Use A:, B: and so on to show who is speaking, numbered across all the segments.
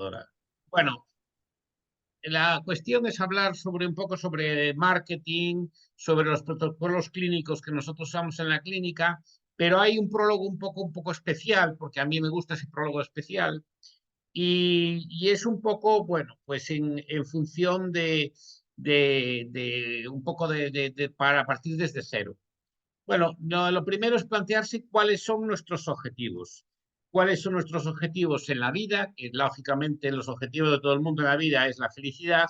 A: computadora. Bueno, la cuestión es hablar sobre un poco sobre marketing, sobre los protocolos clínicos que nosotros usamos en la clínica, pero hay un prólogo un poco especial, porque a mí me gusta ese prólogo especial, y es un poco, bueno, pues en función de un poco para partir desde cero. Bueno, lo primero es plantearse cuáles son nuestros objetivos. ¿Cuáles son nuestros objetivos en la vida? Que lógicamente los objetivos de todo el mundo en la vida es la felicidad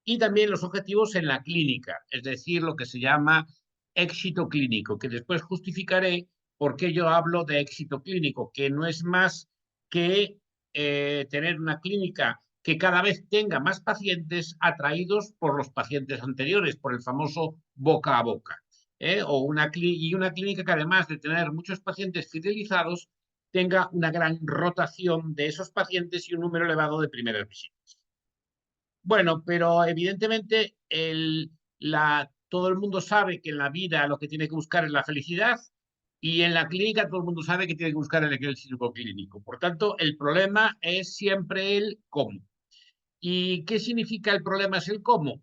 A: y también los objetivos en la clínica, es decir, lo que se llama éxito clínico, que después justificaré por qué yo hablo de éxito clínico, que no es más que tener una clínica que cada vez tenga más pacientes atraídos por los pacientes anteriores, por el famoso boca a boca. Y una clínica que además de tener muchos pacientes fidelizados, tenga una gran rotación de esos pacientes y un número elevado de primeras visitas. Bueno, pero evidentemente todo el mundo sabe que en la vida lo que tiene que buscar es la felicidad y en la clínica todo el mundo sabe que tiene que buscar el éxito clínico. Por tanto, el problema es siempre el cómo. ¿Y qué significa el problema es el cómo?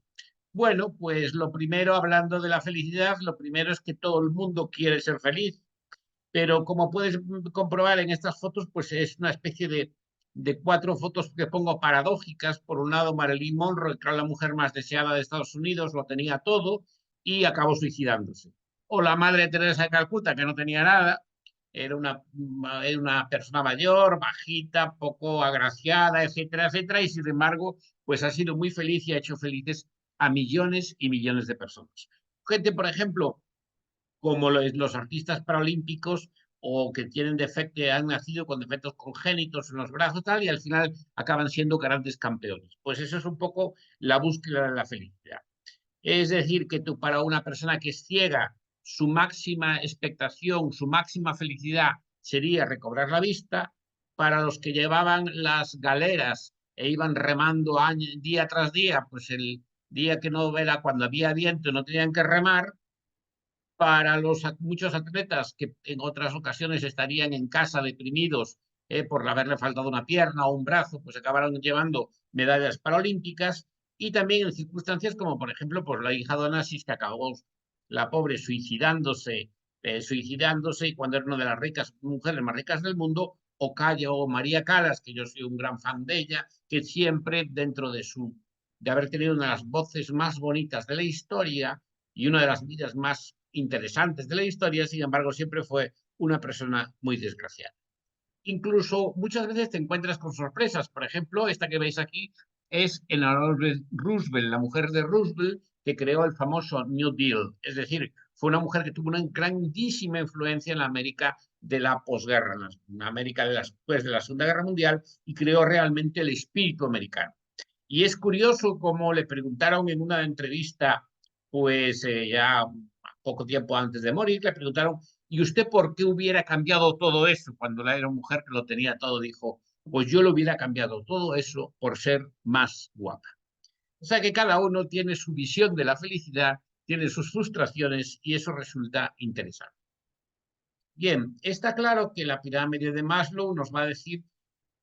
A: Bueno, pues lo primero, hablando de la felicidad, lo primero es que todo el mundo quiere ser feliz, pero como puedes comprobar en estas fotos, pues es una especie de cuatro fotos que pongo paradójicas. Por un lado, Marilyn Monroe, que era la mujer más deseada de Estados Unidos, lo tenía todo y acabó suicidándose. O la madre Teresa de Calcuta, que no tenía nada, era una persona mayor, bajita, poco agraciada, etcétera, etcétera, y sin embargo, pues ha sido muy feliz y ha hecho felices a millones y millones de personas. Gente, por ejemplo, como los artistas paralímpicos o que tienen defecto, han nacido con defectos congénitos en los brazos tal, y al final acaban siendo grandes campeones. Pues eso es un poco la búsqueda de la felicidad. Es decir, que tú para una persona que es ciega, su máxima expectación, su máxima felicidad sería recobrar la vista. Para los que llevaban las galeras e iban remando día tras día, pues el día que no era cuando había viento no tenían que remar. Para muchos atletas que en otras ocasiones estarían en casa deprimidos por haberle faltado una pierna o un brazo, pues acabaron llevando medallas paralímpicas, y también en circunstancias como, por ejemplo, pues la hija de Onassis, que acabó la pobre suicidándose, y cuando era una de las mujeres más ricas del mundo, o María Calas, que yo soy un gran fan de ella, que siempre dentro de haber tenido una de las voces más bonitas de la historia y una de las vidas más interesantes de la historia, sin embargo, siempre fue una persona muy desgraciada. Incluso muchas veces te encuentras con sorpresas. Por ejemplo, esta que veis aquí es Eleanor Roosevelt, la mujer de Roosevelt, que creó el famoso New Deal. Es decir, fue una mujer que tuvo una grandísima influencia en la América de la posguerra, en la América después de la Segunda Guerra Mundial, y creó realmente el espíritu americano. Y es curioso cómo le preguntaron en una entrevista, pues ya poco tiempo antes de morir, le preguntaron, ¿y usted por qué hubiera cambiado todo eso cuando la era una mujer que lo tenía todo? Dijo, pues yo lo hubiera cambiado todo eso por ser más guapa. O sea que cada uno tiene su visión de la felicidad, tiene sus frustraciones y eso resulta interesante. Bien, está claro que la pirámide de Maslow nos va a decir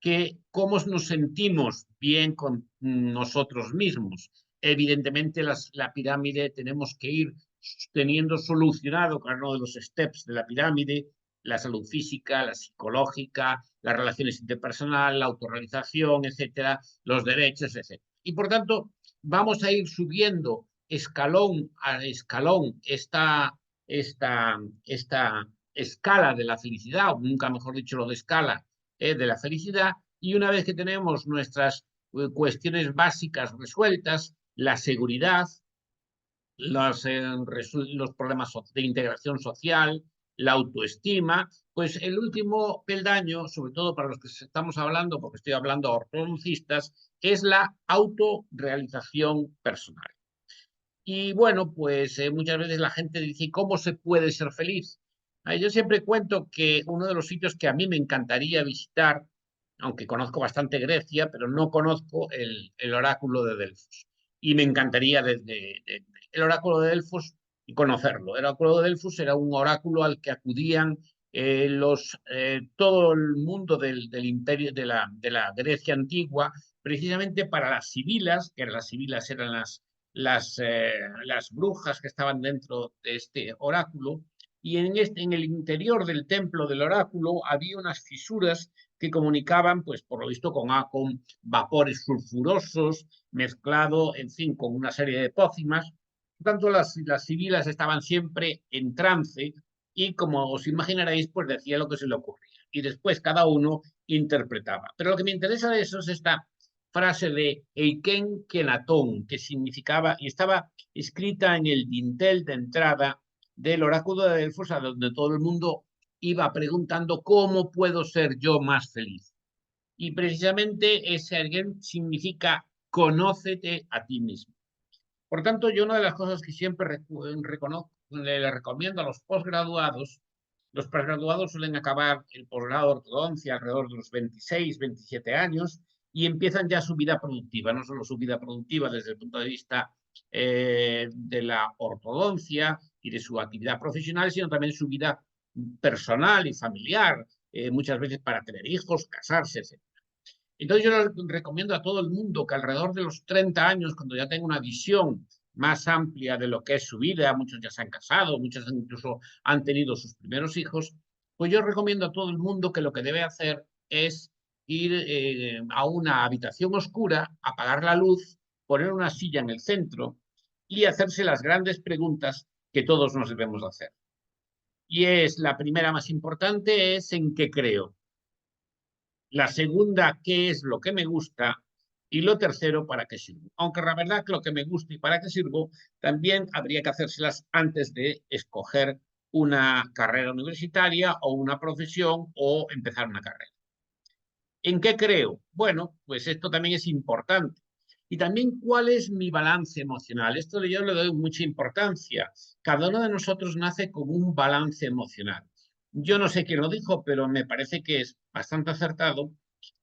A: que cómo nos sentimos bien con nosotros mismos. Evidentemente, la pirámide tenemos que ir teniendo solucionado cada uno de los steps de la pirámide: la salud física, la psicológica, las relaciones interpersonales, la autorrealización, etcétera, los derechos, etcétera. Y por tanto, vamos a ir subiendo escalón a escalón esta escala de la felicidad, o nunca mejor dicho, lo de escala de la felicidad, y una vez que tenemos nuestras cuestiones básicas resueltas, la seguridad, los problemas de integración social, la autoestima, pues el último peldaño, sobre todo para los que estamos hablando, porque estoy hablando a ortodoncistas, es la autorrealización personal. Y bueno, pues muchas veces la gente dice, ¿cómo se puede ser feliz? Yo siempre cuento que uno de los sitios que a mí me encantaría visitar, aunque conozco bastante Grecia, pero no conozco el oráculo de Delfos. Y me encantaría el oráculo de Delfos y conocerlo. El oráculo de Delfos era un oráculo al que acudían todo el mundo del imperio de la Grecia antigua, precisamente para las sibilas, que las sibilas eran las brujas que estaban dentro de este oráculo, y en el interior del templo del oráculo había unas fisuras que comunicaban, pues por lo visto, con vapores sulfurosos, mezclado, en fin, con una serie de pócimas. Por tanto, las sibilas estaban siempre en trance y, como os imaginaréis, pues decía lo que se le ocurría. Y después cada uno interpretaba. Pero lo que me interesa de eso es esta frase de Eiken Kenatón, que significaba, y estaba escrita en el dintel de entrada del oráculo de Delfos, a donde todo el mundo iba preguntando cómo puedo ser yo más feliz. Y precisamente ese alguien significa conócete a ti mismo. Por tanto, yo una de las cosas que siempre le recomiendo a los posgraduados, los posgraduados suelen acabar el posgrado de ortodoncia alrededor de los 26, 27 años y empiezan ya su vida productiva, no solo su vida productiva desde el punto de vista de la ortodoncia y de su actividad profesional, sino también su vida personal y familiar, muchas veces para tener hijos, casarse, etc. Entonces yo les recomiendo a todo el mundo que alrededor de los 30 años, cuando ya tenga una visión más amplia de lo que es su vida, muchos ya se han casado, muchos incluso han tenido sus primeros hijos, pues yo recomiendo a todo el mundo que lo que debe hacer es ir a una habitación oscura, apagar la luz, poner una silla en el centro y hacerse las grandes preguntas que todos nos debemos hacer. Y es la primera más importante, es ¿en qué creo? La segunda, ¿qué es lo que me gusta? Y lo tercero, ¿para qué sirvo? Aunque la verdad que lo que me gusta y para qué sirvo, también habría que hacérselas antes de escoger una carrera universitaria o una profesión o empezar una carrera. ¿En qué creo? Bueno, pues esto también es importante. Y también, ¿cuál es mi balance emocional? Esto yo le doy mucha importancia. Cada uno de nosotros nace con un balance emocional. Yo no sé quién lo dijo, pero me parece que es bastante acertado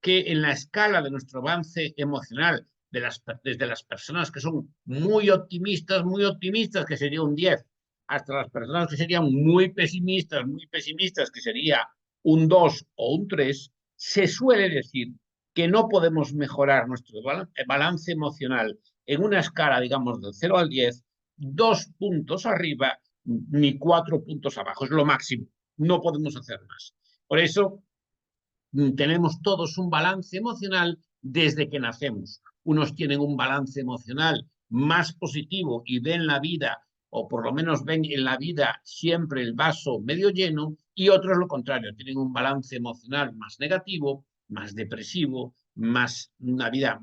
A: que en la escala de nuestro avance emocional, desde las personas que son muy optimistas, que sería un 10, hasta las personas que serían muy pesimistas, que sería un 2 o un 3, se suele decir que no podemos mejorar nuestro balance emocional en una escala, digamos, del 0 al 10, 2 puntos arriba ni 4 puntos abajo, es lo máximo, no podemos hacer más. Por eso tenemos todos un balance emocional desde que nacemos. Unos tienen un balance emocional más positivo y ven la vida, o por lo menos ven en la vida siempre el vaso medio lleno, y otros lo contrario, tienen un balance emocional más negativo, más depresivo, una vida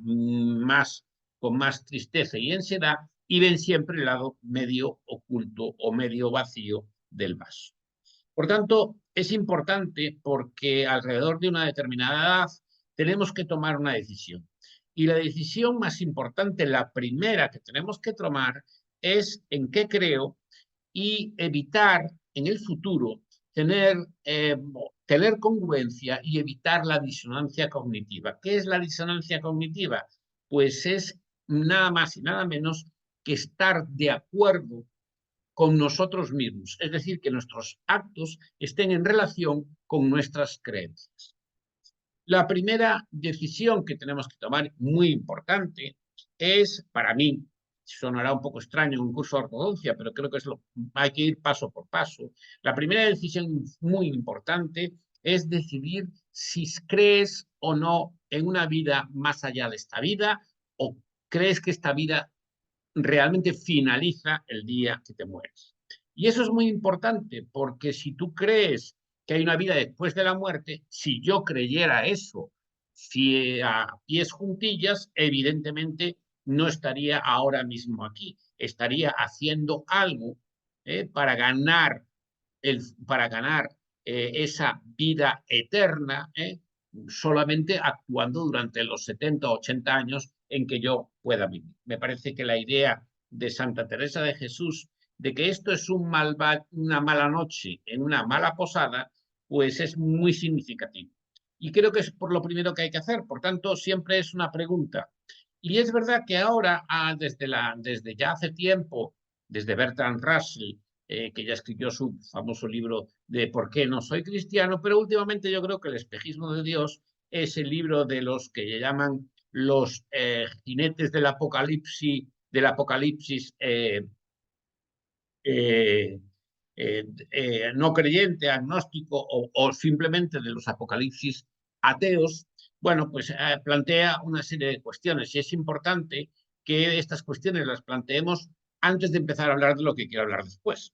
A: con más tristeza y ansiedad, y ven siempre el lado medio oculto o medio vacío del vaso. Por tanto, es importante porque alrededor de una determinada edad tenemos que tomar una decisión. Y la decisión más importante, la primera que tenemos que tomar, es en qué creo y evitar en el futuro tener congruencia y evitar la disonancia cognitiva. ¿Qué es la disonancia cognitiva? Pues es nada más y nada menos que estar de acuerdo con nosotros mismos, es decir, que nuestros actos estén en relación con nuestras creencias. La primera decisión que tenemos que tomar, muy importante, es, para mí, sonará un poco extraño en un curso de ortodoncia, pero creo que hay que ir paso por paso. La primera decisión muy importante es decidir si crees o no en una vida más allá de esta vida o crees que esta vida realmente finaliza el día que te mueres. Y eso es muy importante porque si tú crees que hay una vida después de la muerte, si yo creyera eso, si a pies juntillas, evidentemente no estaría ahora mismo aquí, estaría haciendo algo para ganar, para ganar esa vida eterna, solamente actuando durante los 70 o 80 años en que yo pueda vivir. Me parece que la idea de Santa Teresa de Jesús de que esto es una mala noche en una mala posada, pues es muy significativo. Y creo que es por lo primero que hay que hacer. Por tanto, siempre es una pregunta. Y es verdad que ahora, desde ya hace tiempo, desde Bertrand Russell, que ya escribió su famoso libro de por qué no soy cristiano, pero últimamente yo creo que el espejismo de Dios es el libro de los que llaman los jinetes del apocalipsis eh, no creyente, agnóstico o simplemente de los apocalipsis ateos, bueno, pues plantea una serie de cuestiones y es importante que estas cuestiones las planteemos antes de empezar a hablar de lo que quiero hablar después.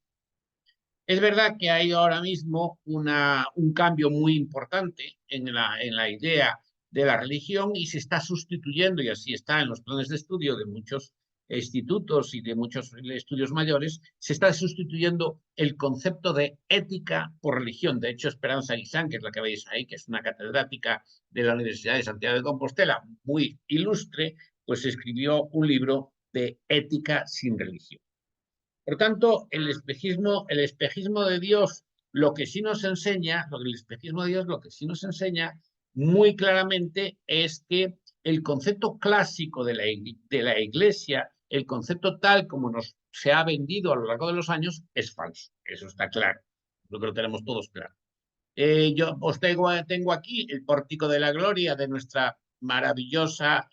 A: Es verdad que hay ahora mismo un cambio muy importante en la idea de la religión y se está sustituyendo, y así está en los planes de estudio de muchos institutos y de muchos estudios mayores, se está sustituyendo el concepto de ética por religión. De hecho, Esperanza Guisán, que es la que veis ahí, que es una catedrática de la Universidad de Santiago de Compostela, muy ilustre, pues escribió un libro de ética sin religión. Por tanto, el espejismo de Dios, lo que sí nos enseña, el espejismo de Dios, lo que sí nos enseña muy claramente es que el concepto clásico de la Iglesia, el concepto tal como nos se ha vendido a lo largo de los años, es falso. Eso está claro. Lo que lo tenemos todos claro. Yo os tengo aquí el pórtico de la gloria de nuestra maravillosa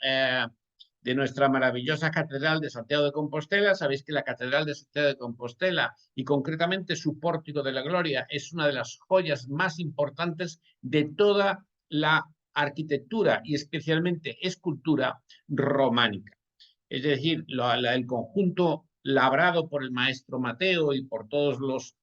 A: catedral de Santiago de Compostela. Sabéis que la catedral de Santiago de Compostela y concretamente su pórtico de la gloria es una de las joyas más importantes de toda la arquitectura y especialmente escultura románica. Es decir, el conjunto labrado por el maestro Mateo y por todos los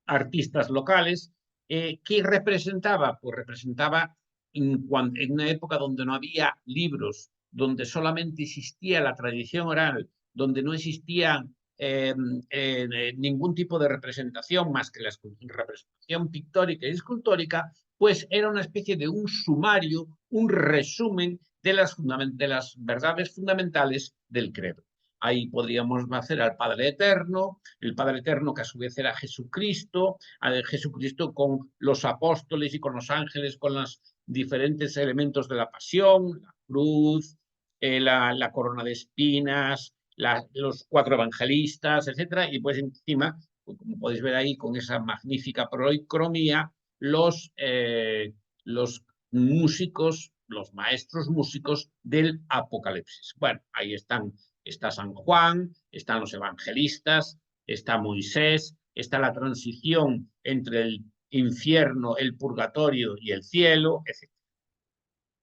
A: artistas locales. ¿Qué representaba? Pues representaba en una época donde no había libros, donde solamente existía la tradición oral, donde no existía ningún tipo de representación más que la representación pictórica y escultórica, pues era una especie de un sumario, un resumen de las verdades fundamentales del credo. Ahí podríamos hacer al Padre Eterno, el Padre Eterno que a su vez era Jesucristo, a Jesucristo con los apóstoles y con los ángeles, con los diferentes elementos de la pasión, la cruz, la corona de espinas, los 4 evangelistas, etcétera, y pues encima, como podéis ver ahí con esa magnífica policromía, los músicos, los maestros músicos del Apocalipsis. Bueno, ahí está San Juan, están los evangelistas, está Moisés, está la transición entre el infierno, el purgatorio y el cielo, etc.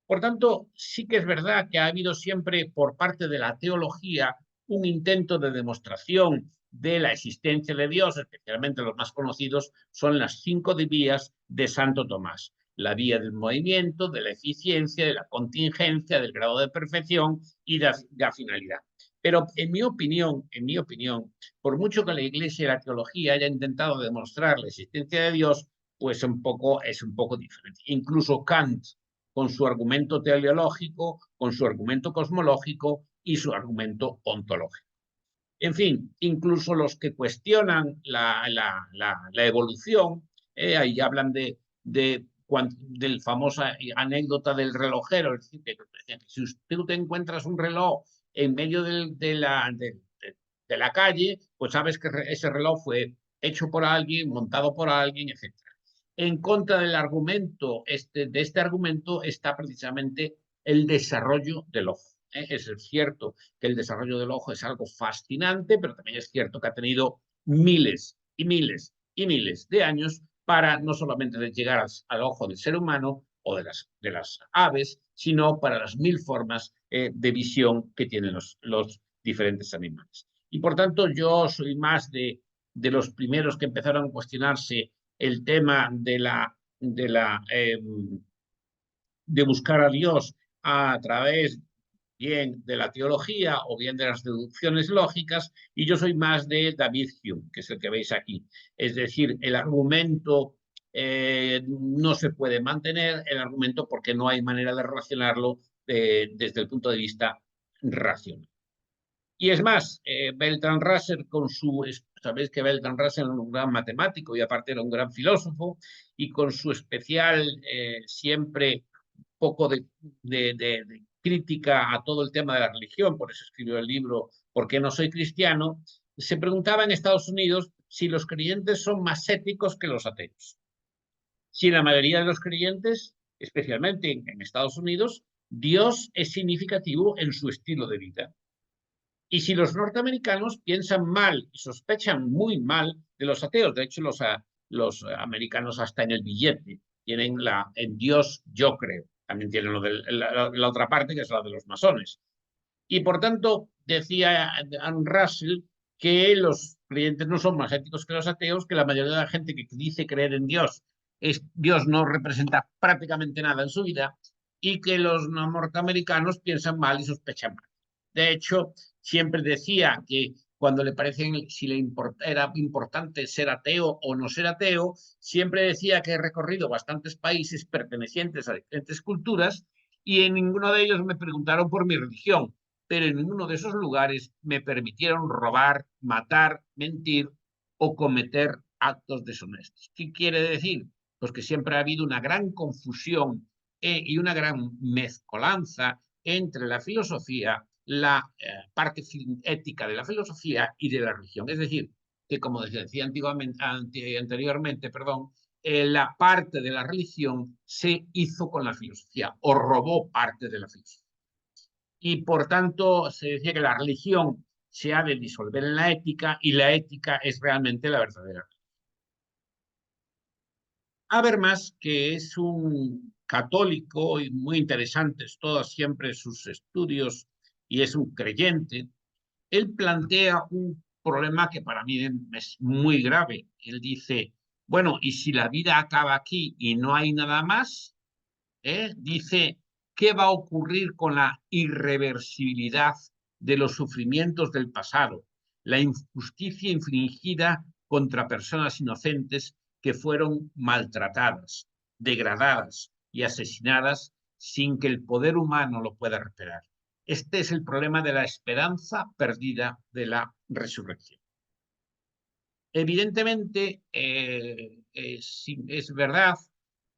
A: Por tanto, sí que es verdad que ha habido siempre por parte de la teología un intento de demostración de la existencia de Dios, especialmente los más conocidos son las 5 vías de Santo Tomás. La vía del movimiento, de la eficiencia, de la contingencia, del grado de perfección y de la finalidad. Pero en mi opinión, por mucho que la Iglesia y la teología haya intentado demostrar la existencia de Dios, pues es un poco diferente. Incluso Kant, con su argumento teleológico, con su argumento cosmológico y su argumento ontológico. En fin, incluso los que cuestionan la evolución, ahí hablan del famosa anécdota del relojero, es decir, que si tú te encuentras un reloj en medio de la calle, pues sabes que ese reloj fue hecho por alguien, montado por alguien, etc. En contra del argumento, de este argumento está precisamente el desarrollo del ojo. Es cierto que el desarrollo del ojo es algo fascinante, pero también es cierto que ha tenido miles y miles y miles de años para no solamente llegar al ojo del ser humano o de las aves, sino para las 1000 formas de visión que tienen los diferentes animales. Y por tanto, yo soy más de los primeros que empezaron a cuestionarse el tema de buscar a Dios a través bien de la teología o bien de las deducciones lógicas, y yo soy más de David Hume, que es el que veis aquí. Es decir, el argumento no se puede mantener, el argumento porque no hay manera de relacionarlo desde el punto de vista racional. Y es más, Bertrand Russell sabéis que Bertrand Russell era un gran matemático y aparte era un gran filósofo, y con su especial siempre poco de crítica a todo el tema de la religión, por eso escribió el libro ¿Por qué no soy cristiano?, se preguntaba en Estados Unidos si los creyentes son más éticos que los ateos. Si la mayoría de los creyentes, especialmente en Estados Unidos, Dios es significativo en su estilo de vida. Y si los norteamericanos piensan mal y sospechan muy mal de los ateos, de hecho los americanos hasta en el billete tienen en Dios yo creo, también tienen la otra parte que es la de los masones. Y por tanto, decía Ann Russell que los creyentes no son más éticos que los ateos, que la mayoría de la gente que dice creer en Dios, Dios no representa prácticamente nada en su vida, y que los norteamericanos piensan mal y sospechan mal. De hecho, siempre decía que cuando le parecen, si le era importante ser ateo o no ser ateo, siempre decía que he recorrido bastantes países pertenecientes a diferentes culturas y en ninguno de ellos me preguntaron por mi religión, pero en ninguno de esos lugares me permitieron robar, matar, mentir o cometer actos deshonestos. ¿Qué quiere decir? Pues que siempre ha habido una gran confusión y una gran mezcolanza entre la filosofía, la parte ética de la filosofía y de la religión. Es decir, que como decía anteriormente, la parte de la religión se hizo con la filosofía o robó parte de la filosofía. Y por tanto se decía que la religión se ha de disolver en la ética y la ética es realmente la verdadera. Habermas, que es un católico y muy interesante, todos siempre sus estudios y es un creyente, él plantea un problema que para mí es muy grave. Él dice, bueno, ¿y si la vida acaba aquí y no hay nada más? Dice, ¿qué va a ocurrir con la irreversibilidad de los sufrimientos del pasado? La injusticia infligida contra personas inocentes que fueron maltratadas, degradadas y asesinadas sin que el poder humano lo pueda reparar. Este es el problema de la esperanza perdida de la resurrección. Evidentemente, es verdad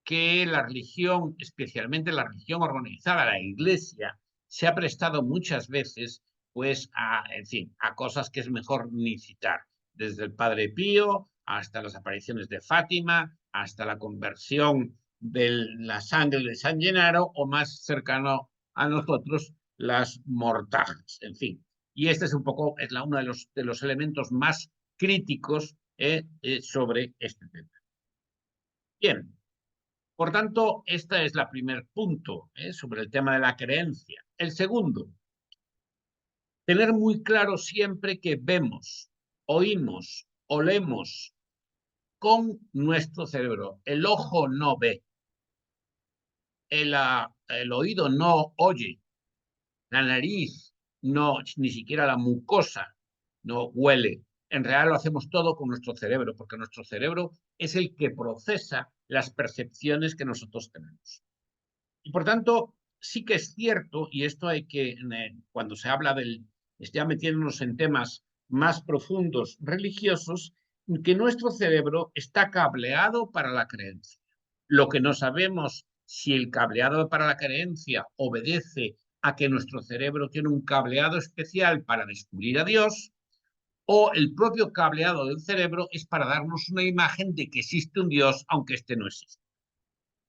A: que la religión, especialmente la religión organizada, la Iglesia, se ha prestado muchas veces, pues, en fin, a cosas que es mejor ni citar, desde el Padre Pío hasta las apariciones de Fátima, hasta la conversión de la sangre de San Gennaro o más cercano a nosotros, las mortajas, en fin. Y este es un poco uno de los elementos más críticos sobre este tema. Bien, por tanto, este es el primer punto sobre el tema de la creencia. El segundo, tener muy claro siempre que vemos, oímos, olemos con nuestro cerebro. El ojo no ve, el oído no oye, la nariz no, ni siquiera la mucosa no huele. En realidad lo hacemos todo con nuestro cerebro, porque nuestro cerebro es el que procesa las percepciones que nosotros tenemos. Y por tanto, sí que es cierto, y esto hay que, cuando se habla ya metiéndonos en temas más profundos religiosos, que nuestro cerebro está cableado para la creencia. Lo que no sabemos si el cableado para la creencia obedece a que nuestro cerebro tiene un cableado especial para descubrir a Dios, o el propio cableado del cerebro es para darnos una imagen de que existe un Dios, aunque este no existe.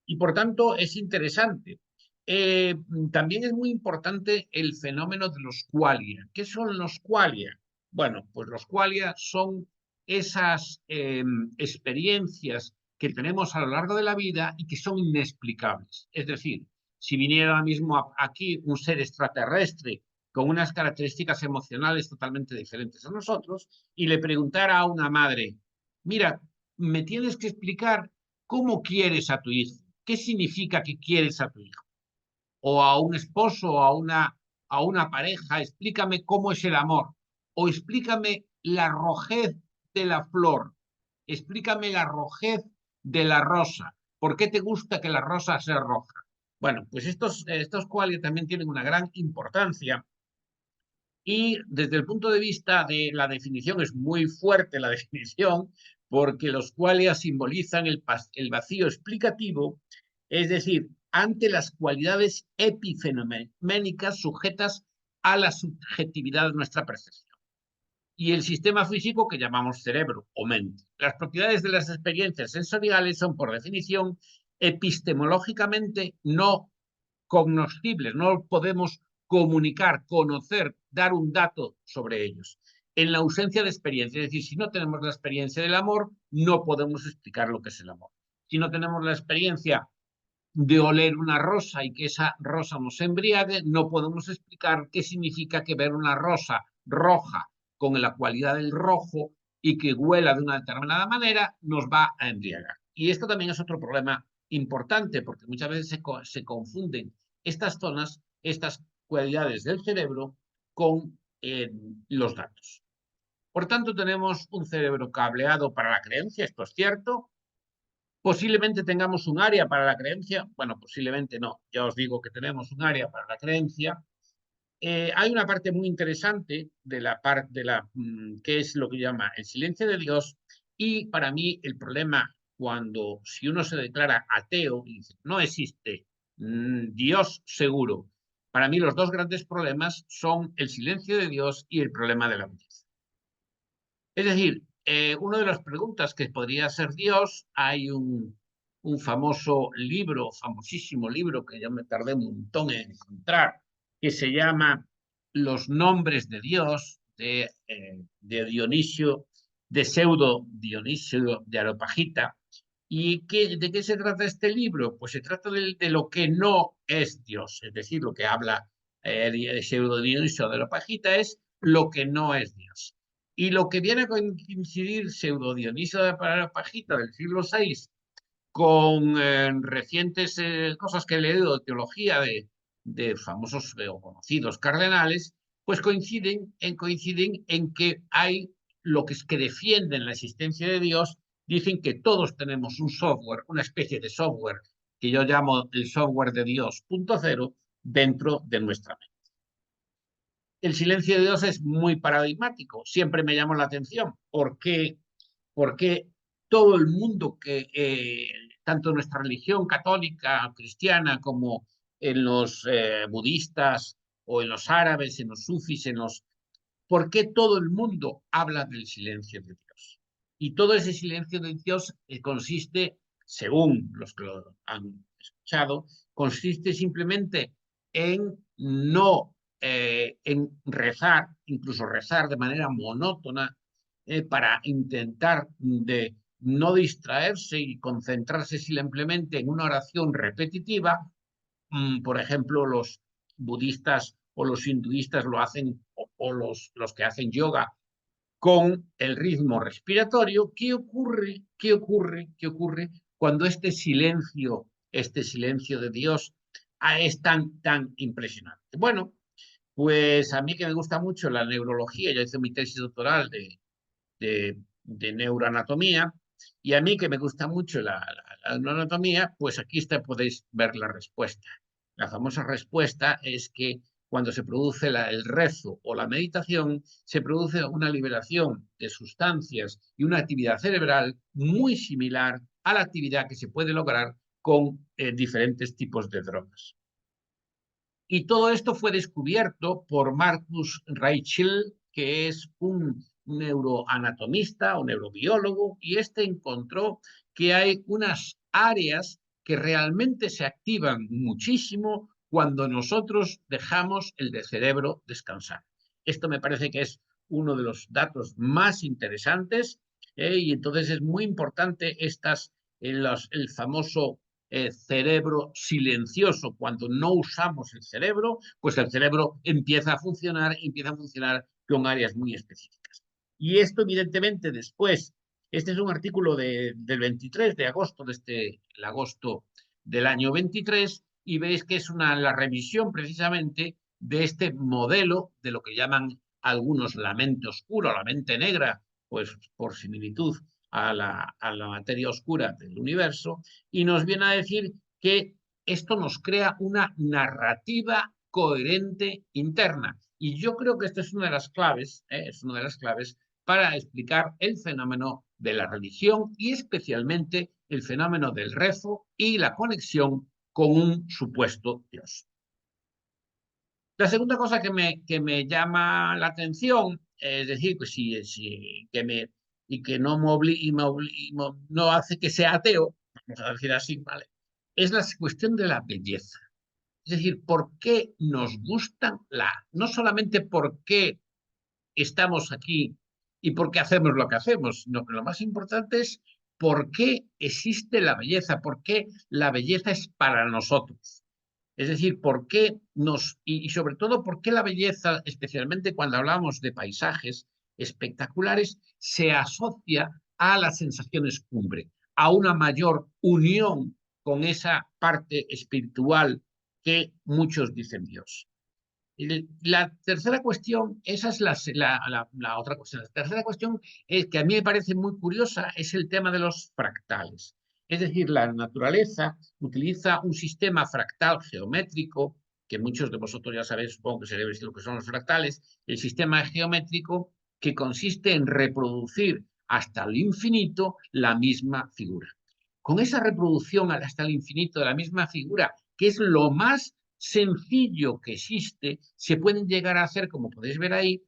A: Y por tanto es interesante. Eh, También es muy importante el fenómeno de los qualia. ¿Qué son los qualia? Bueno, pues los qualia son esas experiencias que tenemos a lo largo de la vida y que son inexplicables. Es decir, si viniera ahora mismo aquí un ser extraterrestre con unas características emocionales totalmente diferentes a nosotros y le preguntara a una madre, mira, me tienes que explicar cómo quieres a tu hijo. ¿Qué significa que quieres a tu hijo? O a un esposo o a una pareja, explícame cómo es el amor. O explícame la rojez de la flor. Explícame la rojez de la rosa. ¿Por qué te gusta que la rosa sea roja? Bueno, pues estos cuales también tienen una gran importancia y desde el punto de vista de la definición es muy fuerte la definición porque los cuales simbolizan el vacío explicativo, es decir, ante las cualidades epifenoménicas sujetas a la subjetividad de nuestra percepción. y el sistema físico que llamamos cerebro o mente. Las propiedades de las experiencias sensoriales son, por definición, epistemológicamente no cognoscibles, no podemos comunicar, conocer, dar un dato sobre ellos. En la ausencia de experiencia, es decir, si no tenemos la experiencia del amor, no podemos explicar lo que es el amor. Si no tenemos la experiencia de oler una rosa y que esa rosa nos embriague, no podemos explicar qué significa que ver una rosa roja con la cualidad del rojo y que huela de una determinada manera nos va a embriagar. Y esto también es otro problema importante porque muchas veces se confunden estas zonas, estas cualidades del cerebro con los datos. Por tanto, tenemos un cerebro cableado para la creencia, esto es cierto. Posiblemente tengamos un área para la creencia. Bueno, posiblemente no. Ya os digo que tenemos un área para la creencia. Hay una parte muy interesante de la parte de que es lo que llama el silencio de Dios. Y para mí el problema cuando si uno se declara ateo y dice no existe Dios seguro. Para mí los dos grandes problemas son el silencio de Dios y el problema de la belleza. Es decir, una de las preguntas que podría ser Dios, hay un famoso libro, famosísimo libro que yo me tardé un montón en encontrar, que se llama Los nombres de Dios, de Dionisio, de Pseudo Dionisio de Areopagita. ¿Y de qué se trata este libro? Pues se trata de lo que no es Dios, es decir, lo que habla Pseudo Dionisio de Areopagita es lo que no es Dios. Y lo que viene a coincidir Pseudo Dionisio de Areopagita del siglo VI con recientes cosas que he leído de teología de famosos o conocidos cardenales, pues coinciden en que hay lo que es que defienden la existencia de Dios, dicen que todos tenemos un software, una especie de software que yo llamo el software de Dios .0 dentro de nuestra mente. El silencio de Dios es muy paradigmático, siempre me llamó la atención, porque todo el mundo que, tanto en nuestra religión católica, cristiana, como en los budistas o en los árabes, en los sufis, ¿por qué todo el mundo habla del silencio de Dios? Y todo ese silencio de Dios consiste, según los que lo han escuchado, consiste simplemente en no, en rezar, incluso rezar de manera monótona, para intentar de no distraerse y concentrarse simplemente en una oración repetitiva. Por ejemplo, los budistas o los hinduistas lo hacen, o los que hacen yoga, con el ritmo respiratorio. ¿Qué ocurre? ¿Qué ocurre? ¿Qué ocurre cuando este silencio de Dios es tan impresionante? Bueno, pues a mí que me gusta mucho la neurología, yo hice mi tesis doctoral de neuroanatomía, y a mí que me gusta mucho la neuroanatomía, pues aquí podéis ver la respuesta. La famosa respuesta es que cuando se produce el rezo o la meditación, se produce una liberación de sustancias y una actividad cerebral muy similar a la actividad que se puede lograr con diferentes tipos de drogas. Y todo esto fue descubierto por Marcus Reichel, que es un neuroanatomista o neurobiólogo, y este encontró que hay unas áreas que realmente se activan muchísimo cuando nosotros dejamos el cerebro descansar. Esto me parece que es uno de los datos más interesantes, y entonces es muy importante el famoso cerebro silencioso. Cuando no usamos el cerebro, pues el cerebro empieza a funcionar con áreas muy específicas. Y esto, evidentemente, después, este es un artículo del 23 de agosto, el agosto del año 23, y veis que es la revisión precisamente de este modelo de lo que llaman algunos la mente oscura o la mente negra, pues por similitud a la materia oscura del universo, y nos viene a decir que esto nos crea una narrativa coherente interna. Y yo creo que esta es una de las claves, es una de las claves para explicar el fenómeno de la religión y especialmente el fenómeno del rezo y la conexión con un supuesto Dios. La segunda cosa que me llama la atención es decir, pues y que no me, no hace que sea ateo, vamos a decir así, ¿vale? Es la cuestión de la belleza. Es decir, ¿por qué nos gustan no solamente por qué estamos aquí y por qué hacemos lo que hacemos, sino que lo más importante es por qué existe la belleza, por qué la belleza es para nosotros. Es decir, por qué y sobre todo, por qué la belleza, especialmente cuando hablamos de paisajes espectaculares, se asocia a las sensaciones cumbre, a una mayor unión con esa parte espiritual que muchos dicen Dios. Y la tercera cuestión, esa es la otra cuestión. La tercera cuestión es que a mí me parece muy curiosa, es el tema de los fractales. Es decir, la naturaleza utiliza un sistema fractal geométrico, que muchos de vosotros ya sabéis, supongo que sabéis lo que son los fractales, el sistema geométrico que consiste en reproducir hasta el infinito la misma figura. Con esa reproducción hasta el infinito de la misma figura, que es lo más sencillo que existe, se pueden llegar a hacer, como podéis ver ahí,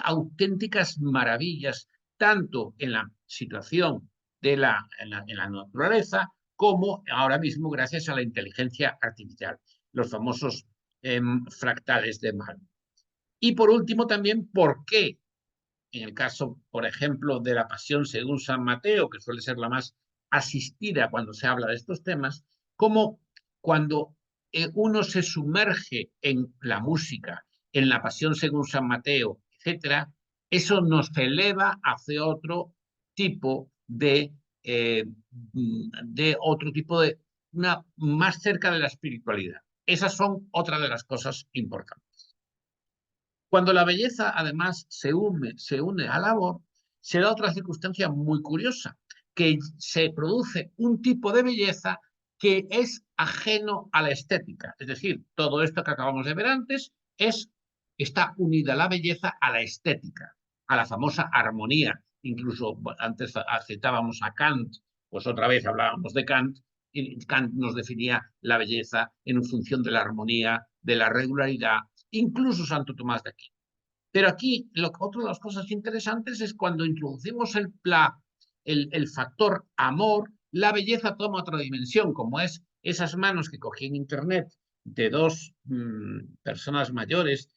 A: auténticas maravillas, tanto en la situación de en la naturaleza, como ahora mismo gracias a la inteligencia artificial, los famosos fractales de Malm. Y por último también, ¿por qué? En el caso, por ejemplo, de la Pasión según San Mateo, que suele ser la más asistida cuando se habla de estos temas, como cuando uno se sumerge en la música, en la Pasión según San Mateo, etcétera, eso nos eleva hacia otro tipo de otro tipo de, una más cerca de la espiritualidad. Esas son otra de las cosas importantes. Cuando la belleza, además, se une al amor, se da otra circunstancia muy curiosa, que se produce un tipo de belleza que es ajeno a la estética. Es decir, todo esto que acabamos de ver antes está unida la belleza a la estética, a la famosa armonía. Incluso antes citábamos a Kant, pues otra vez hablábamos de Kant, y Kant nos definía la belleza en función de la armonía, de la regularidad, incluso Santo Tomás de Aquino. Pero aquí, otra de las cosas interesantes es cuando introducimos el factor amor, la belleza toma otra dimensión, como es esas manos que cogí en internet de dos personas mayores,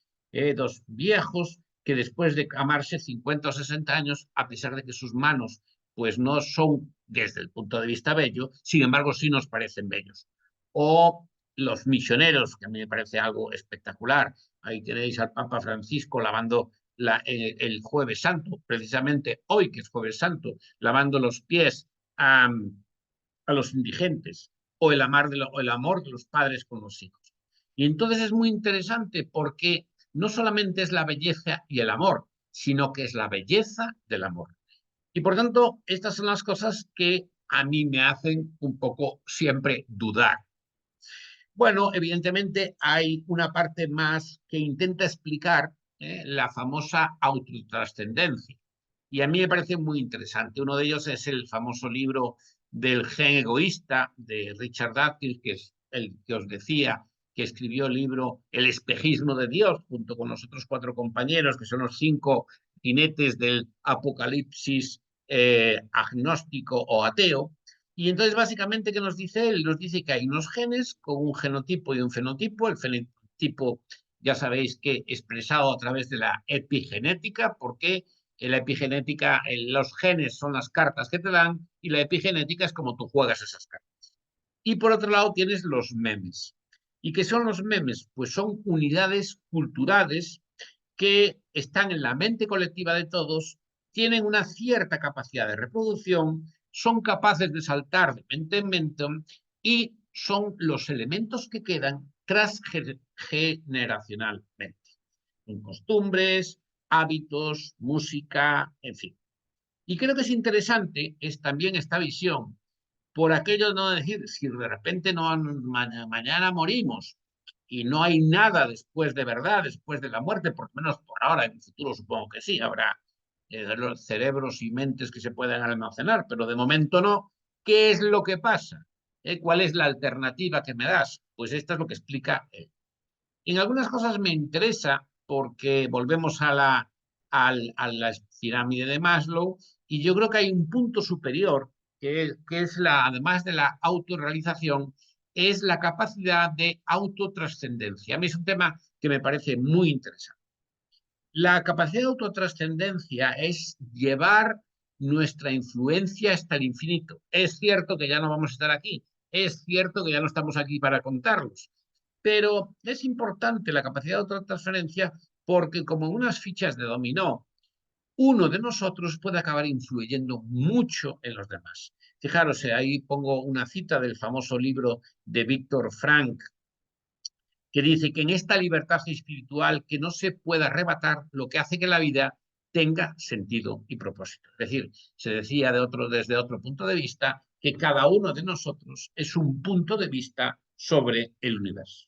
A: dos viejos, que después de amarse 50 o 60 años, a pesar de que sus manos pues no son desde el punto de vista bello, sin embargo sí nos parecen bellos. O los misioneros, que a mí me parece algo espectacular. Ahí tenéis al Papa Francisco lavando el Jueves Santo, precisamente hoy que es Jueves Santo, lavando los pies a los indigentes, o el amor de los padres con los hijos. Y entonces es muy interesante porque no solamente es la belleza y el amor, sino que es la belleza del amor. Y por tanto, estas son las cosas que a mí me hacen un poco siempre dudar. Bueno, evidentemente hay una parte más que intenta explicar la famosa autotrascendencia. Y a mí me parece muy interesante. Uno de ellos es el famoso libro del gen egoísta de Richard Dawkins, que es el que os decía, que escribió el libro El espejismo de Dios, junto con los otros 4 compañeros, que son los 5 jinetes del apocalipsis agnóstico o ateo. Y entonces, básicamente, ¿qué nos dice él? Nos dice que hay unos genes con un genotipo y un fenotipo. El fenotipo, ya sabéis que expresado a través de la epigenética, porque en la epigenética, los genes son las cartas que te dan y la epigenética es como tú juegas esas cartas. Y por otro lado tienes los memes. ¿Y qué son los memes? Pues son unidades culturales que están en la mente colectiva de todos, tienen una cierta capacidad de reproducción, son capaces de saltar de mente en mente y son los elementos que quedan transgeneracionalmente, en costumbres, hábitos, música, en fin. Y creo que es interesante es también esta visión, por aquello de no decir, si de repente no, mañana morimos y no hay nada después de verdad, después de la muerte, por lo menos por ahora, en el futuro supongo que sí, habrá los cerebros y mentes que se puedan almacenar, pero de momento no. ¿Qué es lo que pasa? ¿Cuál es la alternativa que me das? Pues esto es lo que explica él. En algunas cosas me interesa porque volvemos a la pirámide de Maslow, y yo creo que hay un punto superior, que es además de la autorrealización, es la capacidad de autotrascendencia. A mí es un tema que me parece muy interesante. La capacidad de autotrascendencia es llevar nuestra influencia hasta el infinito. Es cierto que ya no vamos a estar aquí, es cierto que ya no estamos aquí para contarlos, pero es importante la capacidad de autotransferencia porque como unas fichas de dominó, uno de nosotros puede acabar influyendo mucho en los demás. Fijaros, ahí pongo una cita del famoso libro de Víctor Frank, que dice que en esta libertad espiritual que no se puede arrebatar, lo que hace que la vida tenga sentido y propósito. Es decir, se decía desde otro punto de vista que cada uno de nosotros es un punto de vista sobre el universo.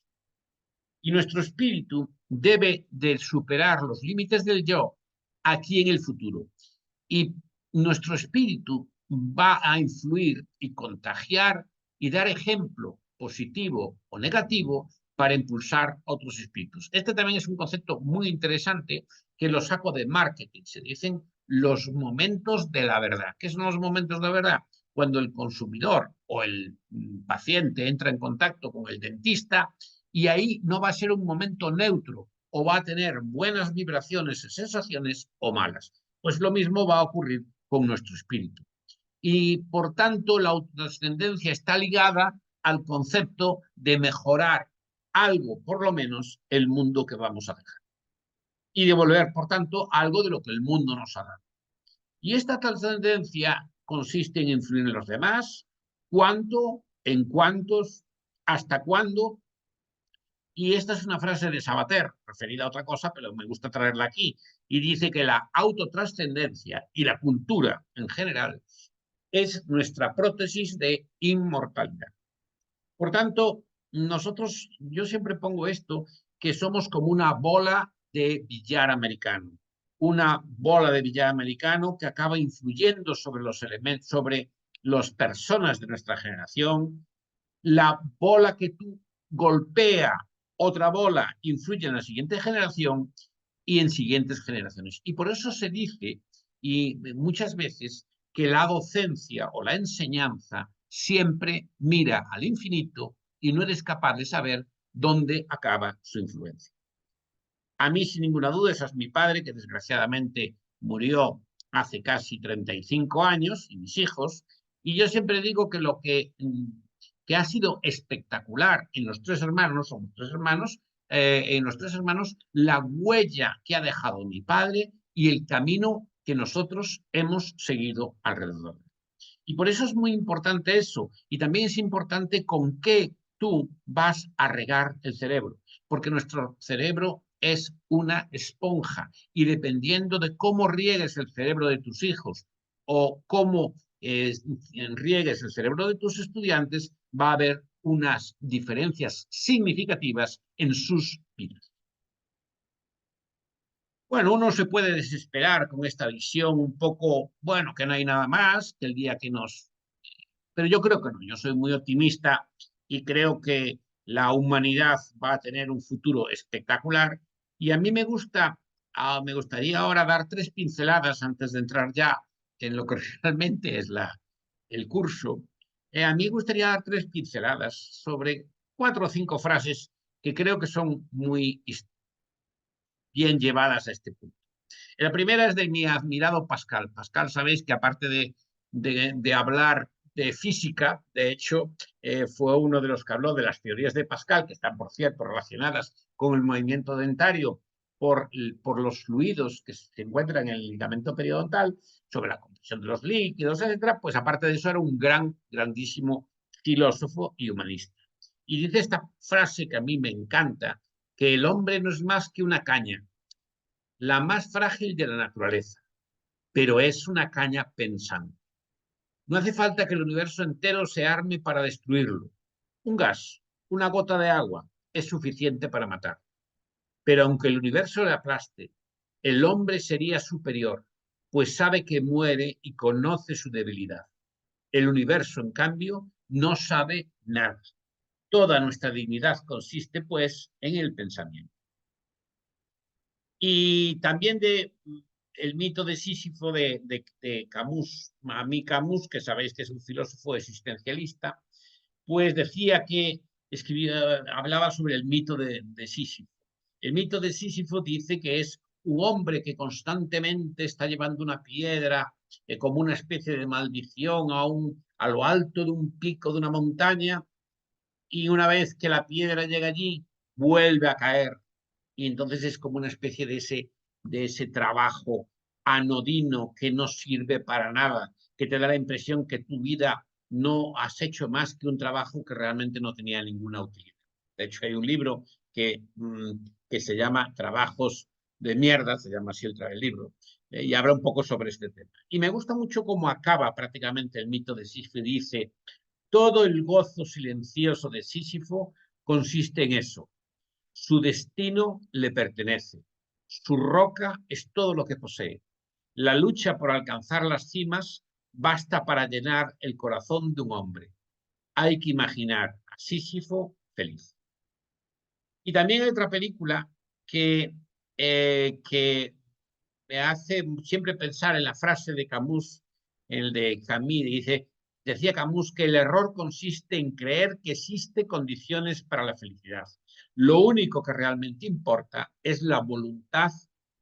A: Y nuestro espíritu debe de superar los límites del yo aquí en el futuro. Y nuestro espíritu va a influir y contagiar y dar ejemplo positivo o negativo para impulsar a otros espíritus. Este también es un concepto muy interesante que lo saco de marketing. Se dicen los momentos de la verdad. ¿Qué son los momentos de la verdad? Cuando el consumidor o el paciente entra en contacto con el dentista y ahí no va a ser un momento neutro o va a tener buenas vibraciones y sensaciones o malas. Pues lo mismo va a ocurrir con nuestro espíritu. Y por tanto, la autotrascendencia está ligada al concepto de mejorar algo, por lo menos, el mundo que vamos a dejar. Y devolver, por tanto, algo de lo que el mundo nos ha dado. Y esta trascendencia consiste en influir en los demás, cuánto, en cuántos, hasta cuándo. Y esta es una frase de Sabater, referida a otra cosa, pero me gusta traerla aquí. Y dice que la autotrascendencia y la cultura en general es nuestra prótesis de inmortalidad. Por tanto, nosotros, yo siempre pongo esto, que somos como una bola de billar americano. Una bola de billar americano que acaba influyendo sobre los elementos, sobre las personas de nuestra generación. La bola que tú golpea otra bola influye en la siguiente generación y en siguientes generaciones. Y por eso se dice, y muchas veces, que la docencia o la enseñanza siempre mira al infinito y no eres capaz de saber dónde acaba su influencia. A mí, sin ninguna duda, ese es mi padre, que desgraciadamente murió hace casi 35 años, y mis hijos, y yo siempre digo que lo que ha sido espectacular en los tres hermanos, somos tres hermanos, en los tres hermanos, la huella que ha dejado mi padre y el camino que nosotros hemos seguido alrededor. Y por eso es muy importante eso. Y también es importante con qué tú vas a regar el cerebro, porque nuestro cerebro es una esponja y dependiendo de cómo riegues el cerebro de tus hijos o cómo riegues el cerebro de tus estudiantes, va a haber unas diferencias significativas en sus vidas. Bueno, uno se puede desesperar con esta visión un poco, bueno, que no hay nada más, que el día que nos... Pero yo creo que no, yo soy muy optimista y creo que la humanidad va a tener un futuro espectacular. Y a mí me gustaría ahora dar tres pinceladas antes de entrar ya en lo que realmente es el curso. A mí me gustaría dar tres pinceladas sobre cuatro o cinco frases que creo que son muy bien llevadas a este punto. La primera es de mi admirado Pascal. Pascal, sabéis que aparte de hablar de física, de hecho, fue uno de los que habló de las teorías de Pascal, que están, por cierto, relacionadas con el movimiento dentario por los fluidos que se encuentran en el ligamento periodontal, sobre la compresión de los líquidos, etcétera. Pues aparte de eso, era un grandísimo filósofo y humanista. Y dice esta frase que a mí me encanta, que el hombre no es más que una caña, la más frágil de la naturaleza, pero es una caña pensante. No hace falta que el universo entero se arme para destruirlo. Un gas, una gota de agua, es suficiente para matar. Pero aunque el universo le aplaste, el hombre sería superior, pues sabe que muere y conoce su debilidad. El universo, en cambio, no sabe nada. Toda nuestra dignidad consiste, pues, en el pensamiento. Y también el mito de Sísifo de Camus, a mí Camus, que sabéis que es un filósofo existencialista, pues decía que hablaba sobre el mito de Sísifo. El mito de Sísifo dice que es un hombre que constantemente está llevando una piedra como una especie de maldición a lo alto de un pico de una montaña, y una vez que la piedra llega allí, vuelve a caer. Y entonces es como una especie de ese trabajo anodino que no sirve para nada, que te da la impresión que tu vida no has hecho más que un trabajo que realmente no tenía ninguna utilidad. De hecho, hay un libro que se llama Trabajos de mierda, se llama así el libro, y habla un poco sobre este tema. Y me gusta mucho cómo acaba prácticamente el mito de Sísifo. Dice, todo el gozo silencioso de Sísifo consiste en eso. Su destino le pertenece. Su roca es todo lo que posee. La lucha por alcanzar las cimas basta para llenar el corazón de un hombre. Hay que imaginar a Sísifo feliz. Y también hay otra película que me hace siempre pensar en la frase de Camus, el de Camus, decía Camus que el error consiste en creer que existen condiciones para la felicidad. Lo único que realmente importa es la voluntad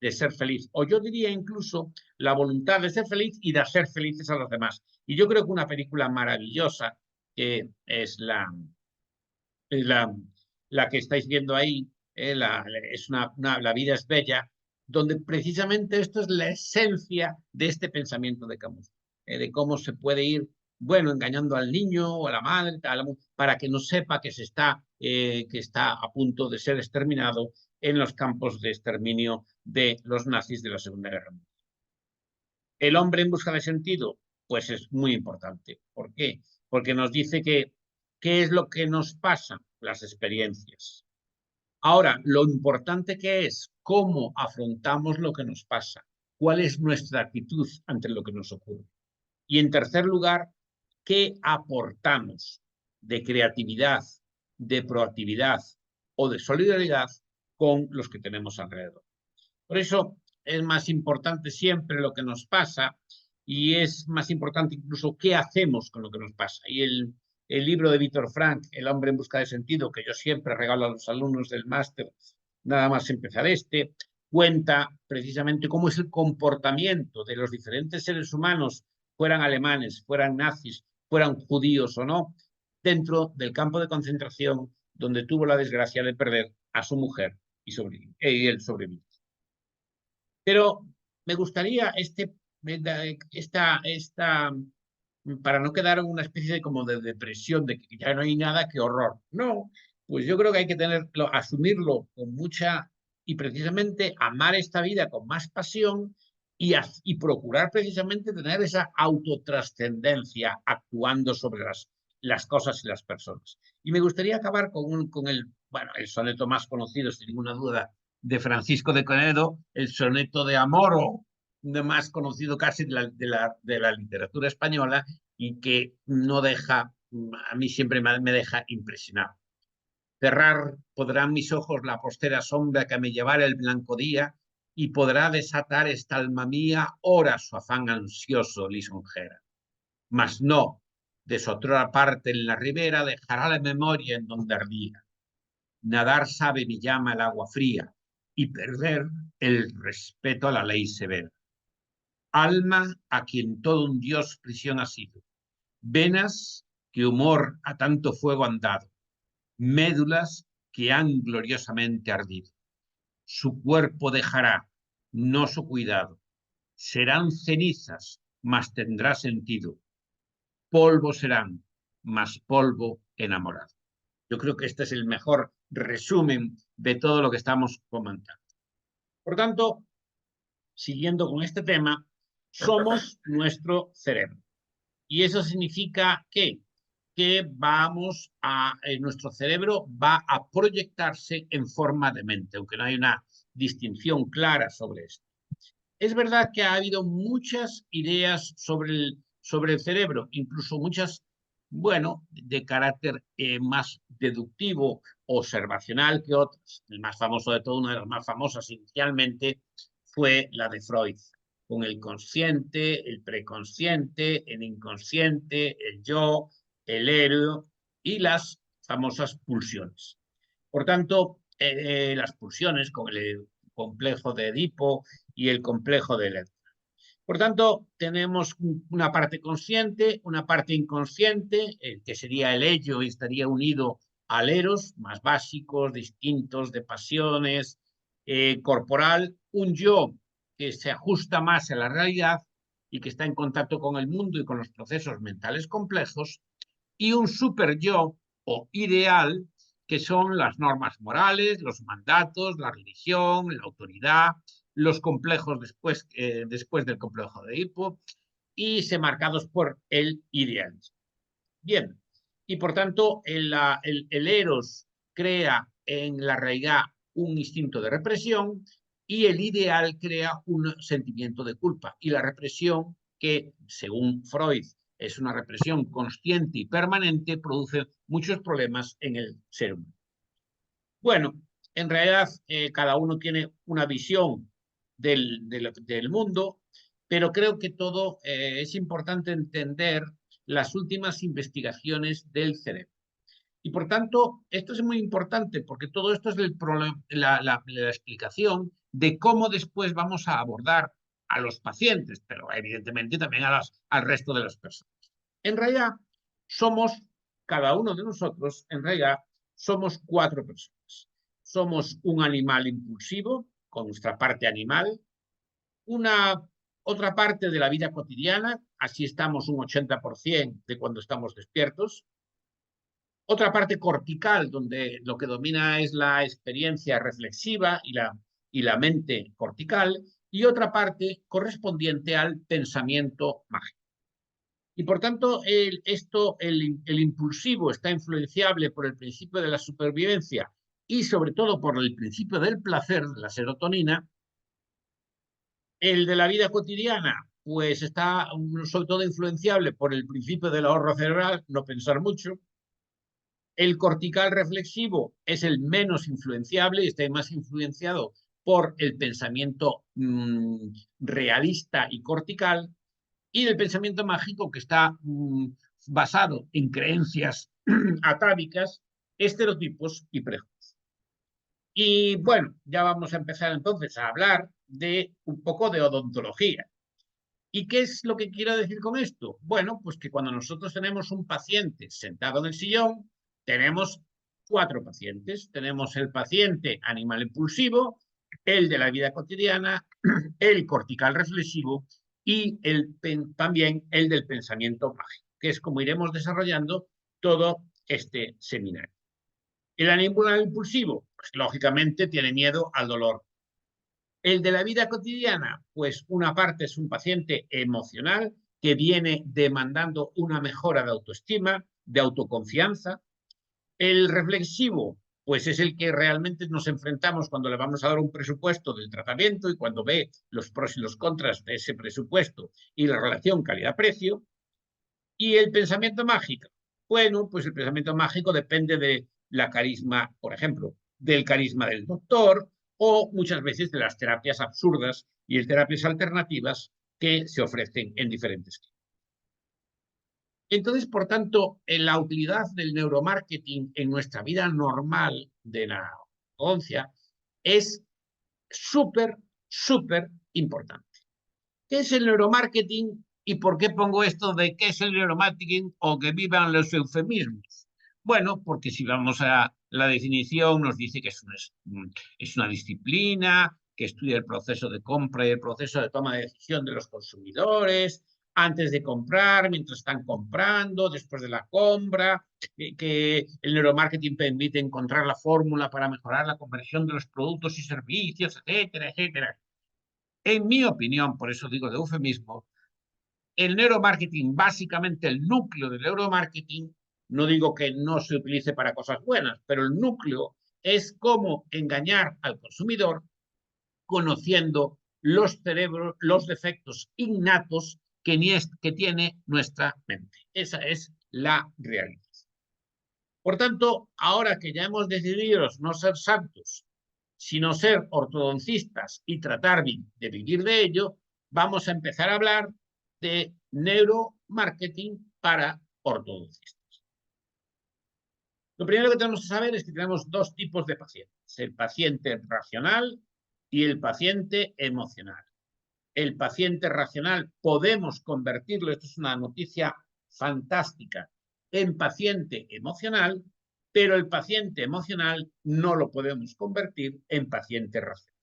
A: de ser feliz, o yo diría incluso la voluntad de ser feliz y de hacer felices a los demás. Y yo creo que una película maravillosa, que es la, la que estáis viendo ahí, es La vida es bella, donde precisamente esto es la esencia de este pensamiento de Camus, de cómo se puede ir, bueno, engañando al niño o a la madre, para que no sepa que está a punto de ser exterminado en los campos de exterminio de los nazis de la Segunda Guerra Mundial. El hombre en busca de sentido, pues es muy importante. ¿Por qué? Porque nos dice que qué es lo que nos pasa, las experiencias. Ahora, lo importante que es cómo afrontamos lo que nos pasa, cuál es nuestra actitud ante lo que nos ocurre. Y en tercer lugar, qué aportamos de creatividad, de proactividad o de solidaridad con los que tenemos alrededor. Por eso es más importante siempre lo que nos pasa y es más importante incluso qué hacemos con lo que nos pasa. Y el libro de Víctor Frank, El hombre en busca de sentido, que yo siempre regalo a los alumnos del máster, nada más empezar cuenta precisamente cómo es el comportamiento de los diferentes seres humanos, fueran alemanes, fueran nazis, fueran judíos o no, dentro del campo de concentración donde tuvo la desgracia de perder a su mujer y él sobrevivió. Pero me gustaría para no quedar en una especie como de depresión, de que ya no hay nada, qué horror. No, pues yo creo que hay que asumirlo con mucha, y precisamente amar esta vida con más pasión y procurar precisamente tener esa autotrascendencia actuando sobre las cosas y las personas. Y me gustaría acabar con el soneto más conocido, sin ninguna duda, de Francisco de Quevedo, el soneto de Amoro, más conocido casi de la literatura española y que no deja, a mí siempre me deja impresionado. Cerrar podrán mis ojos la postera sombra que me llevara el blanco día y podrá desatar esta alma mía ora su afán ansioso lisonjera. Mas no, de su otra parte en la ribera dejará la memoria en donde ardía. Nadar sabe mi llama el agua fría y perder el respeto a la ley severa. Alma a quien todo un dios prisión ha sido, venas que humor a tanto fuego han dado, médulas que han gloriosamente ardido. Su cuerpo dejará, no su cuidado, serán cenizas, mas tendrá sentido, polvo serán, mas polvo enamorado. Yo creo que este es el mejor resumen de todo lo que estamos comentando. Por tanto, siguiendo con este tema, somos nuestro cerebro. Y eso significa que nuestro cerebro va a proyectarse en forma de mente, aunque no hay una distinción clara sobre esto. Es verdad que ha habido muchas ideas sobre el cerebro, incluso muchas, bueno, de carácter más deductivo, observacional que otras. El más famoso de todo, una de las más famosas inicialmente, fue la de Freud. con el consciente, el preconsciente, el inconsciente, el yo, el héroe y las famosas pulsiones. Por tanto, las pulsiones con el complejo de Edipo y el complejo de Electra. Por tanto, tenemos una parte consciente, una parte inconsciente, que sería el ello y estaría unido al eros, más básicos, distintos, de pasiones, corporal, un yo que se ajusta más a la realidad y que está en contacto con el mundo y con los procesos mentales complejos, y un super yo o ideal, que son las normas morales, los mandatos, la religión, la autoridad, los complejos después del complejo de Edipo, y se marcados por el idealismo. Bien, y por tanto el eros crea en la realidad un instinto de represión y el ideal crea un sentimiento de culpa. Y la represión, que según Freud es una represión consciente y permanente, produce muchos problemas en el ser humano. Bueno, en realidad cada uno tiene una visión del mundo, pero creo que todo es importante entender las últimas investigaciones del cerebro. Y por tanto, esto es muy importante porque todo esto es la explicación de cómo después vamos a abordar a los pacientes, pero evidentemente también al resto de las personas. En realidad, somos, cada uno de nosotros, en realidad, somos 4 personas. Somos un animal impulsivo, con nuestra parte animal, una otra parte de la vida cotidiana, así estamos un 80% de cuando estamos despiertos, otra parte cortical, donde lo que domina es la experiencia reflexiva y la mente cortical, y otra parte correspondiente al pensamiento mágico. Y por tanto, el impulsivo está influenciable por el principio de la supervivencia y sobre todo por el principio del placer, la serotonina. El de la vida cotidiana, pues está sobre todo influenciable por el principio del ahorro cerebral, no pensar mucho. El cortical reflexivo es el menos influenciable y está más influenciado por el pensamiento realista y cortical, y del pensamiento mágico que está basado en creencias atávicas, estereotipos y prejuicios. Y bueno, ya vamos a empezar entonces a hablar de un poco de odontología. ¿Y qué es lo que quiero decir con esto? Bueno, pues que cuando nosotros tenemos un paciente sentado en el sillón, tenemos 4 pacientes. Tenemos el paciente animal impulsivo, el de la vida cotidiana, el cortical reflexivo y también el del pensamiento mágico, que es como iremos desarrollando todo este seminario. El animal impulsivo, pues lógicamente tiene miedo al dolor. El de la vida cotidiana, pues una parte es un paciente emocional que viene demandando una mejora de autoestima, de autoconfianza. El reflexivo, pues es el que realmente nos enfrentamos cuando le vamos a dar un presupuesto del tratamiento y cuando ve los pros y los contras de ese presupuesto y la relación calidad-precio. Y el pensamiento mágico. Bueno, pues el pensamiento mágico depende de la carisma, por ejemplo, del carisma del doctor o muchas veces de las terapias absurdas y de terapias alternativas que se ofrecen en diferentes clínicas. Entonces, por tanto, en la utilidad del neuromarketing en nuestra vida normal de la odoncia es súper, súper importante. ¿Qué es el neuromarketing y por qué pongo esto de qué es el neuromarketing o que vivan los eufemismos? Bueno, porque si vamos a la definición nos dice que es una disciplina que estudia el proceso de compra y el proceso de toma de decisión de los consumidores, antes de comprar, mientras están comprando, después de la compra, que el neuromarketing permite encontrar la fórmula para mejorar la conversión de los productos y servicios, etcétera, etcétera. En mi opinión, por eso digo de eufemismo, el neuromarketing, básicamente el núcleo del neuromarketing, no digo que no se utilice para cosas buenas, pero el núcleo es cómo engañar al consumidor conociendo los cerebros, los defectos innatos que tiene nuestra mente. Esa es la realidad. Por tanto, ahora que ya hemos decidido no ser santos, sino ser ortodoncistas y tratar de vivir de ello, vamos a empezar a hablar de neuromarketing para ortodoncistas. Lo primero que tenemos que saber es que tenemos dos tipos de pacientes, el paciente racional y el paciente emocional. El paciente racional podemos convertirlo, esto es una noticia fantástica, en paciente emocional, pero el paciente emocional no lo podemos convertir en paciente racional.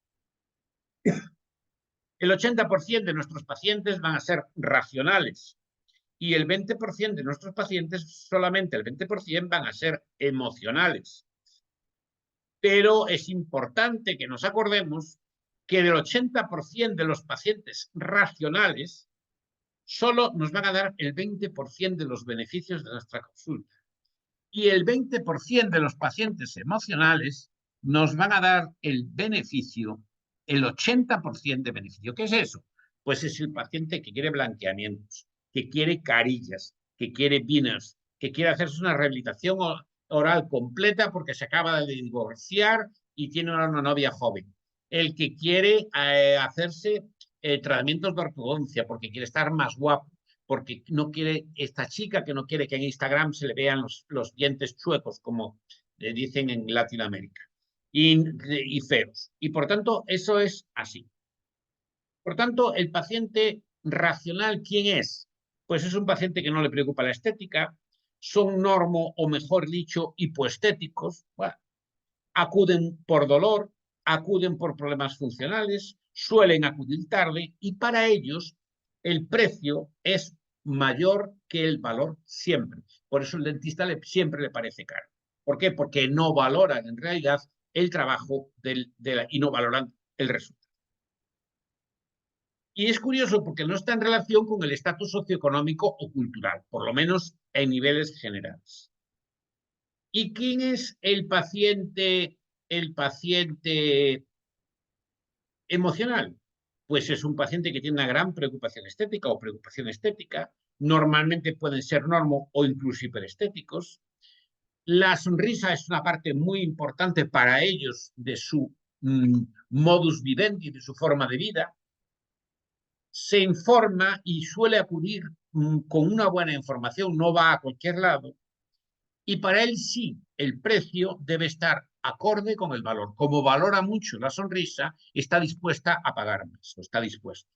A: El 80% de nuestros pacientes van a ser racionales y el 20% de nuestros pacientes, solamente el 20% van a ser emocionales. Pero es importante que nos acordemos que del 80% de los pacientes racionales, solo nos van a dar el 20% de los beneficios de nuestra consulta. Y el 20% de los pacientes emocionales nos van a dar el beneficio, el 80% de beneficio. ¿Qué es eso? Pues es el paciente que quiere blanqueamientos, que quiere carillas, que quiere veneers, que quiere hacerse una rehabilitación oral completa porque se acaba de divorciar y tiene una novia joven. El que quiere hacerse tratamientos de ortodoncia porque quiere estar más guapo, porque no quiere, esta chica que no quiere que en Instagram se le vean los dientes chuecos, como le dicen en Latinoamérica, y feos. Y por tanto, eso es así. Por tanto, el paciente racional, ¿quién es? Pues es un paciente que no le preocupa la estética, son normo, o mejor dicho, hipoestéticos, bueno, acuden por dolor, acuden por problemas funcionales, suelen acudir tarde y para ellos el precio es mayor que el valor siempre. Por eso el dentista siempre le parece caro. ¿Por qué? Porque no valoran en realidad el trabajo y no valoran el resultado. Y es curioso porque no está en relación con el estatus socioeconómico o cultural, por lo menos en niveles generales. ¿Y quién es el paciente emocional? Pues es un paciente que tiene una gran preocupación estética o preocupación estética. Normalmente pueden ser normo o incluso hiperestéticos. La sonrisa es una parte muy importante para ellos de su modus vivendi, de su forma de vida. Se informa y suele acudir con una buena información, no va a cualquier lado. Y para él sí, el precio debe estar acorde con el valor. Como valora mucho la sonrisa, está dispuesta a pagar más, o está dispuesto.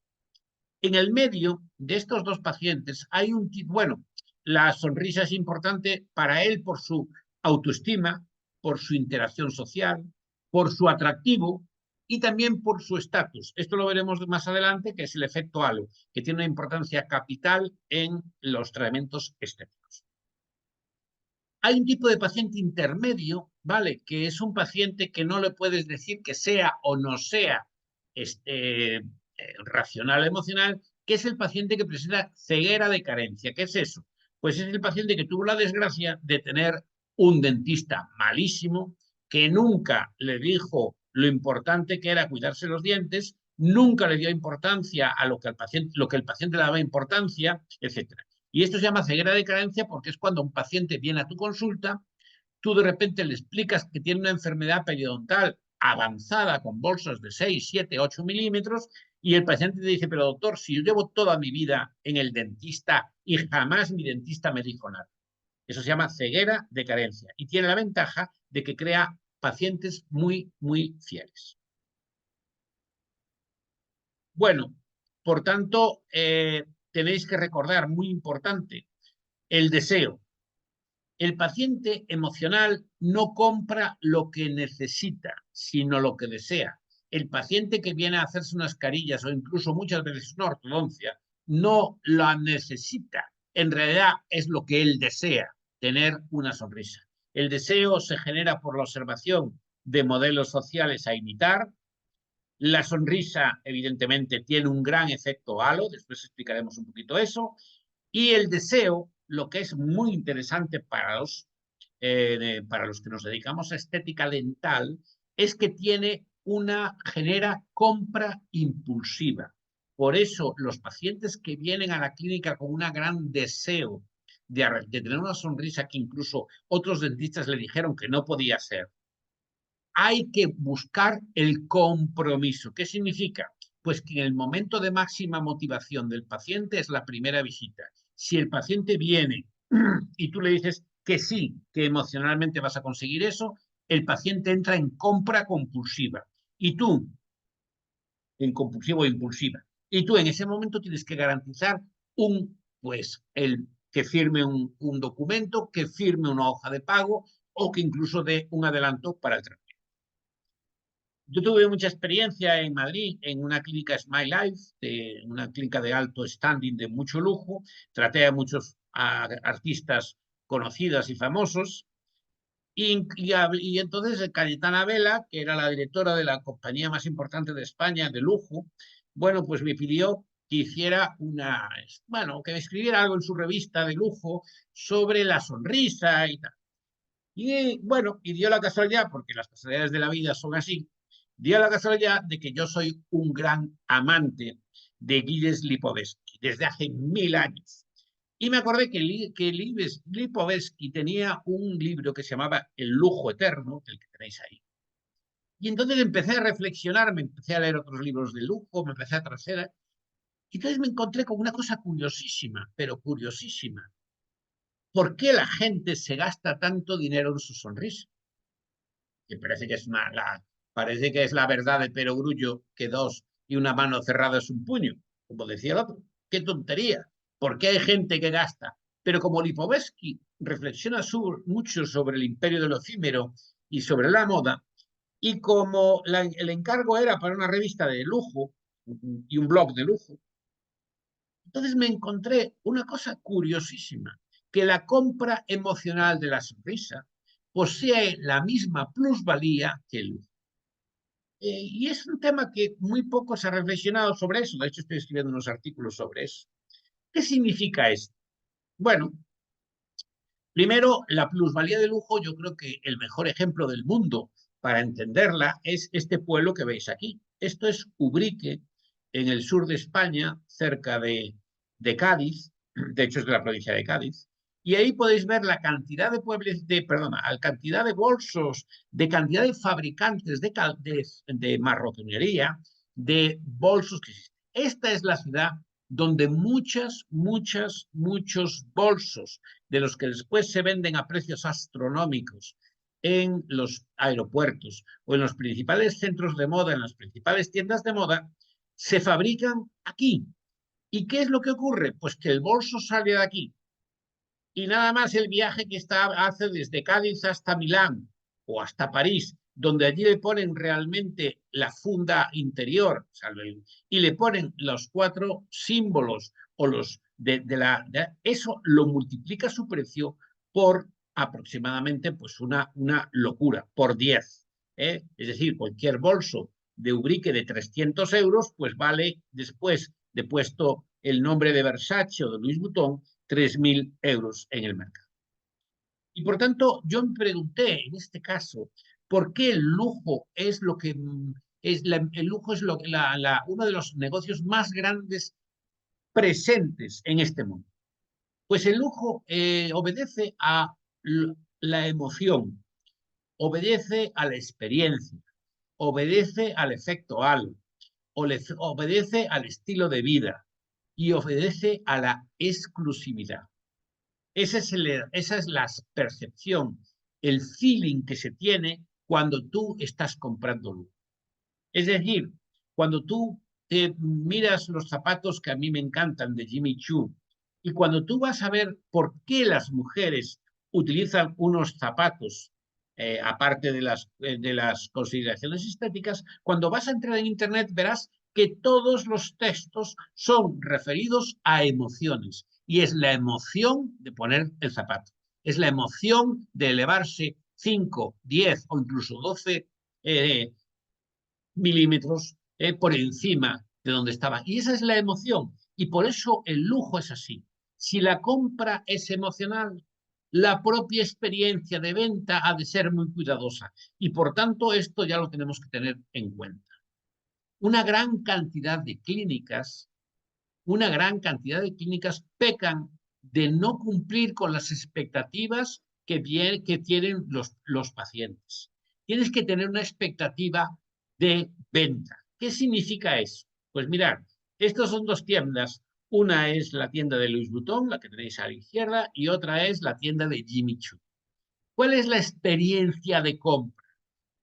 A: En el medio de estos dos pacientes hay un tipo, bueno, la sonrisa es importante para él por su autoestima, por su interacción social, por su atractivo y también por su estatus. Esto lo veremos más adelante, que es el efecto halo, que tiene una importancia capital en los tratamientos estéticos. Hay un tipo de paciente intermedio, ¿vale? Que es un paciente que no le puedes decir que sea o no sea racional emocional, que es el paciente que presenta ceguera de carencia. ¿Qué es eso? Pues es el paciente que tuvo la desgracia de tener un dentista malísimo, que nunca le dijo lo importante que era cuidarse los dientes, nunca le dio importancia a lo que el paciente le daba importancia, etcétera. Y esto se llama ceguera de carencia porque es cuando un paciente viene a tu consulta, tú de repente le explicas que tiene una enfermedad periodontal avanzada con bolsos de 6, 7, 8 milímetros y el paciente te dice, pero doctor, si yo llevo toda mi vida en el dentista y jamás mi dentista me dijo nada. Eso se llama ceguera de carencia y tiene la ventaja de que crea pacientes muy, muy fieles. Bueno, por tanto, tenéis que recordar, muy importante, el deseo. El paciente emocional no compra lo que necesita, sino lo que desea. El paciente que viene a hacerse unas carillas o incluso muchas veces una ortodoncia no la necesita. En realidad es lo que él desea, tener una sonrisa. El deseo se genera por la observación de modelos sociales a imitar. La sonrisa, evidentemente, tiene un gran efecto halo, después explicaremos un poquito eso. Y el deseo, lo que es muy interesante para los que nos dedicamos a estética dental, es que genera compra impulsiva. Por eso, los pacientes que vienen a la clínica con un gran deseo de tener una sonrisa que incluso otros dentistas le dijeron que no podía ser, hay que buscar el compromiso. ¿Qué significa? Pues que en el momento de máxima motivación del paciente es la primera visita. Si el paciente viene y tú le dices que sí, que emocionalmente vas a conseguir eso, el paciente entra en compra compulsiva. Y tú, en compulsivo o impulsiva. Y tú en ese momento tienes que garantizar que firme un documento, que firme una hoja de pago o que incluso dé un adelanto para el tratamiento. Yo tuve mucha experiencia en Madrid, en una clínica Smile Life, una clínica de alto standing, de mucho lujo. Traté a muchos artistas conocidas y famosos. Y entonces Cayetana Vela, que era la directora de la compañía más importante de España de lujo, bueno, pues me pidió que hiciera que me escribiera algo en su revista de lujo sobre la sonrisa y tal. Y bueno, y dio la casualidad, porque las casualidades de la vida son así, dio la casualidad de que yo soy un gran amante de Gilles Lipovetsky desde hace 1000 años. Y me acordé que Lipovetsky tenía un libro que se llamaba El lujo eterno, el que tenéis ahí. Y entonces empecé a reflexionar, me empecé a leer otros libros de lujo, me empecé a traer. Y entonces me encontré con una cosa curiosísima, pero curiosísima. ¿Por qué la gente se gasta tanto dinero en su sonrisa? Que parece que parece que es la verdad de perogrullo que dos y una mano cerrada es un puño, como decía el otro. ¡Qué tontería! ¿Por qué hay gente que gasta? Pero como Lipovetsky reflexiona mucho sobre el imperio de lo efímero y sobre la moda, y como el encargo era para una revista de lujo y un blog de lujo, entonces me encontré una cosa curiosísima, que la compra emocional de la sonrisa posee la misma plusvalía que el lujo. Y es un tema que muy poco se ha reflexionado sobre eso. De hecho, estoy escribiendo unos artículos sobre eso. ¿Qué significa esto? Bueno, primero, la plusvalía de lujo, yo creo que el mejor ejemplo del mundo para entenderla es este pueblo que veis aquí. Esto es Ubrique, en el sur de España, cerca de Cádiz, de hecho es de la provincia de Cádiz, y ahí podéis ver la cantidad de la cantidad de bolsos, de cantidad de fabricantes de marroquinería, de bolsos que existen. Esta es la ciudad donde muchos bolsos de los que después se venden a precios astronómicos en los aeropuertos o en los principales centros de moda, en las principales tiendas de moda, se fabrican aquí. ¿Y qué es lo que ocurre? Pues que el bolso sale de aquí y nada más el viaje que hace desde Cádiz hasta Milán o hasta París, donde allí le ponen realmente la funda interior, y le ponen los 4 símbolos o los eso lo multiplica su precio por aproximadamente pues una locura, por 10. Es decir, cualquier bolso de Ubrique de 300 euros, pues vale, después de puesto el nombre de Versace o de Louis Vuitton, 3.000 euros en el mercado. Y por tanto, yo me pregunté en este caso, ¿por qué el lujo es lo que el lujo es uno de los negocios más grandes presentes en este mundo? Pues el lujo obedece a la emoción, obedece a la experiencia, obedece al efecto halo, obedece al estilo de vida y obedece a la exclusividad. Esa es la percepción, el feeling que se tiene cuando tú estás comprando lujo. Es decir, cuando tú te miras los zapatos que a mí me encantan de Jimmy Choo y cuando tú vas a ver por qué las mujeres utilizan unos zapatos, aparte de las consideraciones estéticas, cuando vas a entrar en Internet verás que todos los textos son referidos a emociones y es la emoción de poner el zapato, es la emoción de elevarse 5, 10 o incluso 12 milímetros por encima de donde estaba. Y esa es la emoción. Y por eso el lujo es así. Si la compra es emocional, la propia experiencia de venta ha de ser muy cuidadosa. Y por tanto, esto ya lo tenemos que tener en cuenta. Una gran cantidad de clínicas, una gran cantidad de clínicas pecan de no cumplir con las expectativas que tienen los pacientes. Tienes que tener una expectativa de venta. ¿Qué significa eso? Pues mirad, estas son dos tiendas. Una es la tienda de Louis Vuitton, la que tenéis a la izquierda, y otra es la tienda de Jimmy Choo. ¿Cuál es la experiencia de compra?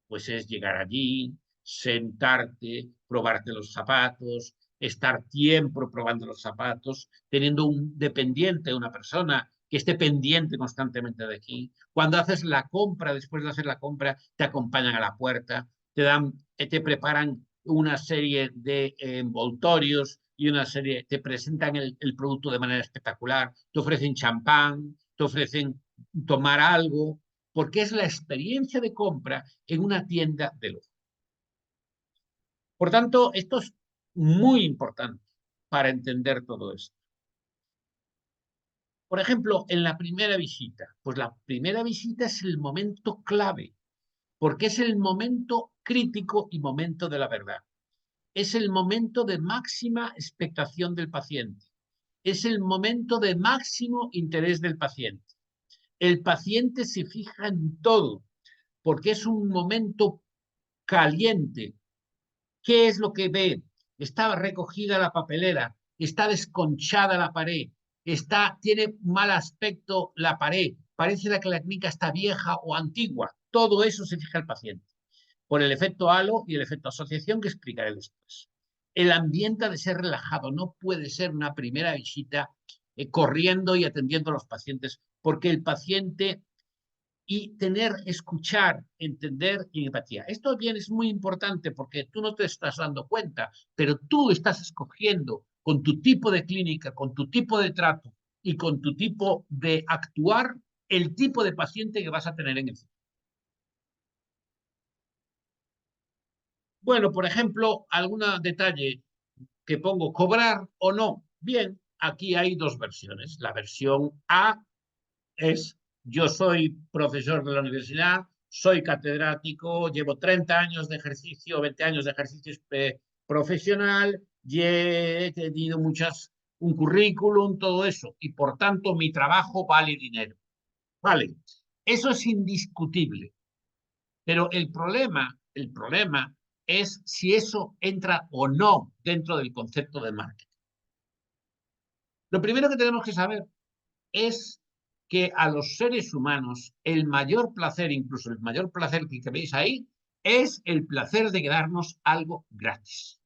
A: Pues es llegar allí, sentarte, probarte los zapatos, estar tiempo probando los zapatos, teniendo un dependiente, una persona que esté pendiente constantemente de aquí. Cuando haces la compra, después de hacer la compra, te acompañan a la puerta, te preparan una serie de envoltorios y una serie, te presentan el producto de manera espectacular, te ofrecen champán, te ofrecen tomar algo, porque es la experiencia de compra en una tienda de lujo. Por tanto, esto es muy importante para entender todo esto. Por ejemplo, en la primera visita, pues la primera visita es el momento clave, porque es el momento crítico y momento de la verdad. Es el momento de máxima expectación del paciente. Es el momento de máximo interés del paciente. El paciente se fija en todo, porque es un momento caliente. ¿Qué es lo que ve? Está recogida la papelera, está desconchada la pared, tiene mal aspecto la pared, parece que la clínica está vieja o antigua. Todo eso se fija el paciente por el efecto halo y el efecto asociación que explicaré después. El ambiente ha de ser relajado, no puede ser una primera visita corriendo y atendiendo a los pacientes, porque el paciente y escuchar, entender y empatía. Esto bien es muy importante porque tú no te estás dando cuenta, pero tú estás escogiendo con tu tipo de clínica, con tu tipo de trato y con tu tipo de actuar, el tipo de paciente que vas a tener en el futuro. Bueno, por ejemplo, algún detalle que pongo, cobrar o no. Bien, aquí hay dos versiones. La versión A es, yo soy profesor de la universidad, soy catedrático, llevo 30 años de ejercicio, 20 años de ejercicio profesional, y he tenido un currículum, todo eso, y por tanto mi trabajo vale dinero. Vale, eso es indiscutible, pero el problema es si eso entra o no dentro del concepto de marketing. Lo primero que tenemos que saber es que a los seres humanos el mayor placer, incluso el mayor placer que veis ahí, es el placer de darnos algo gratis.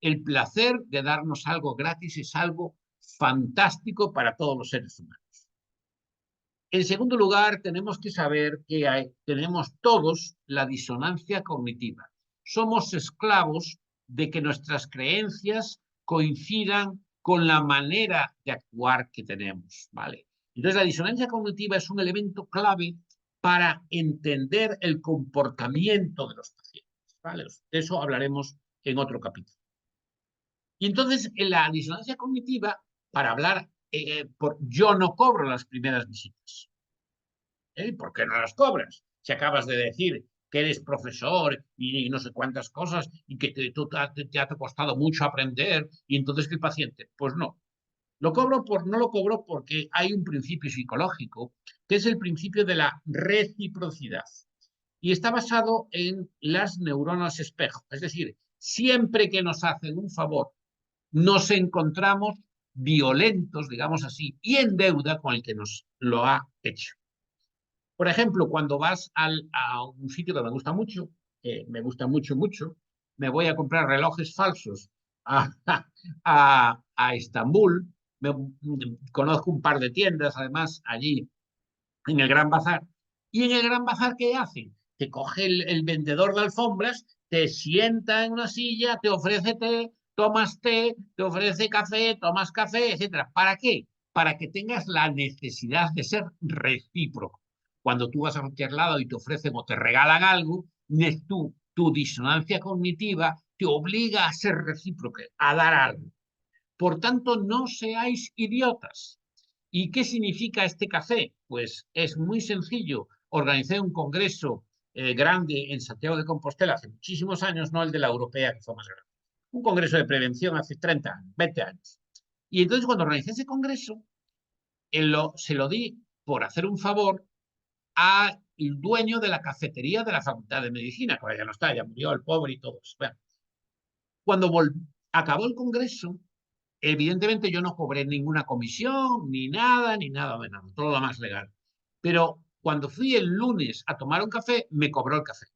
A: El placer de darnos algo gratis es algo fantástico para todos los seres humanos. En segundo lugar, tenemos que saber que tenemos todos la disonancia cognitiva. Somos esclavos de que nuestras creencias coincidan con la manera de actuar que tenemos, ¿vale? Entonces, la disonancia cognitiva es un elemento clave para entender el comportamiento de los pacientes, ¿vale? De eso hablaremos en otro capítulo. Y entonces, en la disonancia cognitiva, para hablar, yo no cobro las primeras visitas. ¿Por qué no las cobras? Si acabas de decir que eres profesor y no sé cuántas cosas y que te ha costado mucho aprender y entonces que el paciente, pues no. No lo cobro porque hay un principio psicológico que es el principio de la reciprocidad y está basado en las neuronas espejo. Es decir, siempre que nos hacen un favor, nos encontramos violentos, digamos así, y en deuda con el que nos lo ha hecho. Por ejemplo, cuando vas a un sitio que me gusta mucho, mucho, me voy a comprar relojes falsos a, a Estambul. Conozco un par de tiendas, además, allí en el Gran Bazar. Y en el Gran Bazar, ¿qué hacen? Te coge el vendedor de alfombras, te sienta en una silla, te ofrece té, te ofrece café, tomas café, etcétera. ¿Para qué? Para que tengas la necesidad de ser recíproco. Cuando tú vas a cualquier lado y te ofrecen o te regalan algo, tu disonancia cognitiva te obliga a ser recíproco, a dar algo. Por tanto, no seáis idiotas. ¿Y qué significa este café? Pues es muy sencillo. Organicé un congreso grande en Santiago de Compostela hace muchísimos años, no el de la europea, que fue más grande. Un congreso de prevención hace 30 años, 20 años. Y entonces cuando organicé ese congreso, se lo di por hacer un favor al dueño de la cafetería de la Facultad de Medicina, que ahora ya no está, ya murió el pobre y todo eso. Bueno, cuando Acabó el congreso, evidentemente yo no cobré ninguna comisión, ni nada de nada, todo lo más legal. Pero cuando fui el lunes a tomar un café, me cobró el café.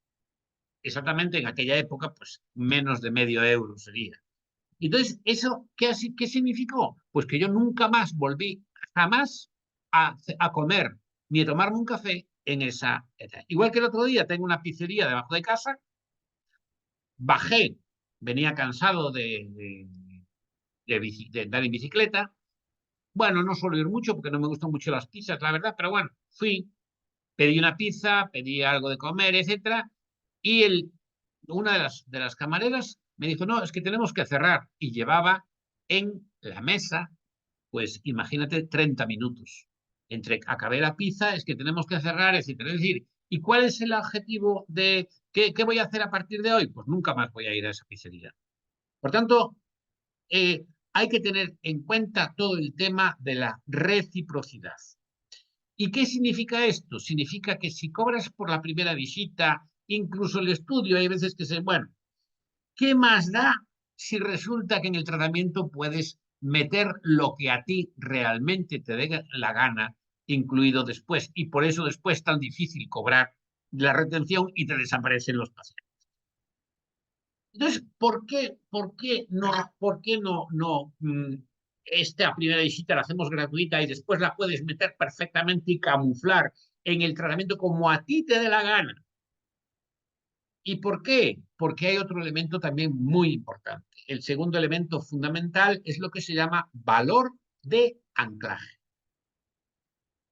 A: Exactamente en aquella época, pues menos de medio euro sería. Entonces, ¿eso qué significó? Pues que yo nunca más volví, jamás, a comer ni a tomarme un café en esa. Igual que el otro día tengo una pizzería debajo de casa, bajé, venía cansado de andar en bicicleta. Bueno, no suelo ir mucho porque no me gustan mucho las pizzas, la verdad, pero bueno, fui, pedí una pizza, pedí algo de comer, etcétera, y una de las camareras me dijo, no, es que tenemos que cerrar, y llevaba en la mesa, pues imagínate, 30 minutos. Entre acabé la pizza, es que tenemos que cerrar, etcétera. Es decir, ¿y cuál es el objetivo de qué voy a hacer a partir de hoy? Pues nunca más voy a ir a esa pizzería. Por tanto, hay que tener en cuenta todo el tema de la reciprocidad. ¿Y qué significa esto? Significa que si cobras por la primera visita, incluso el estudio, hay veces que bueno, ¿qué más da si resulta que en el tratamiento puedes meter lo que a ti realmente te dé la gana, incluido después? Y por eso después es tan difícil cobrar la retención y te desaparecen los pacientes. Entonces, por qué no esta primera visita la hacemos gratuita y después la puedes meter perfectamente y camuflar en el tratamiento como a ti te dé la gana? ¿Y por qué? Porque hay otro elemento también muy importante. El segundo elemento fundamental es lo que se llama valor de anclaje.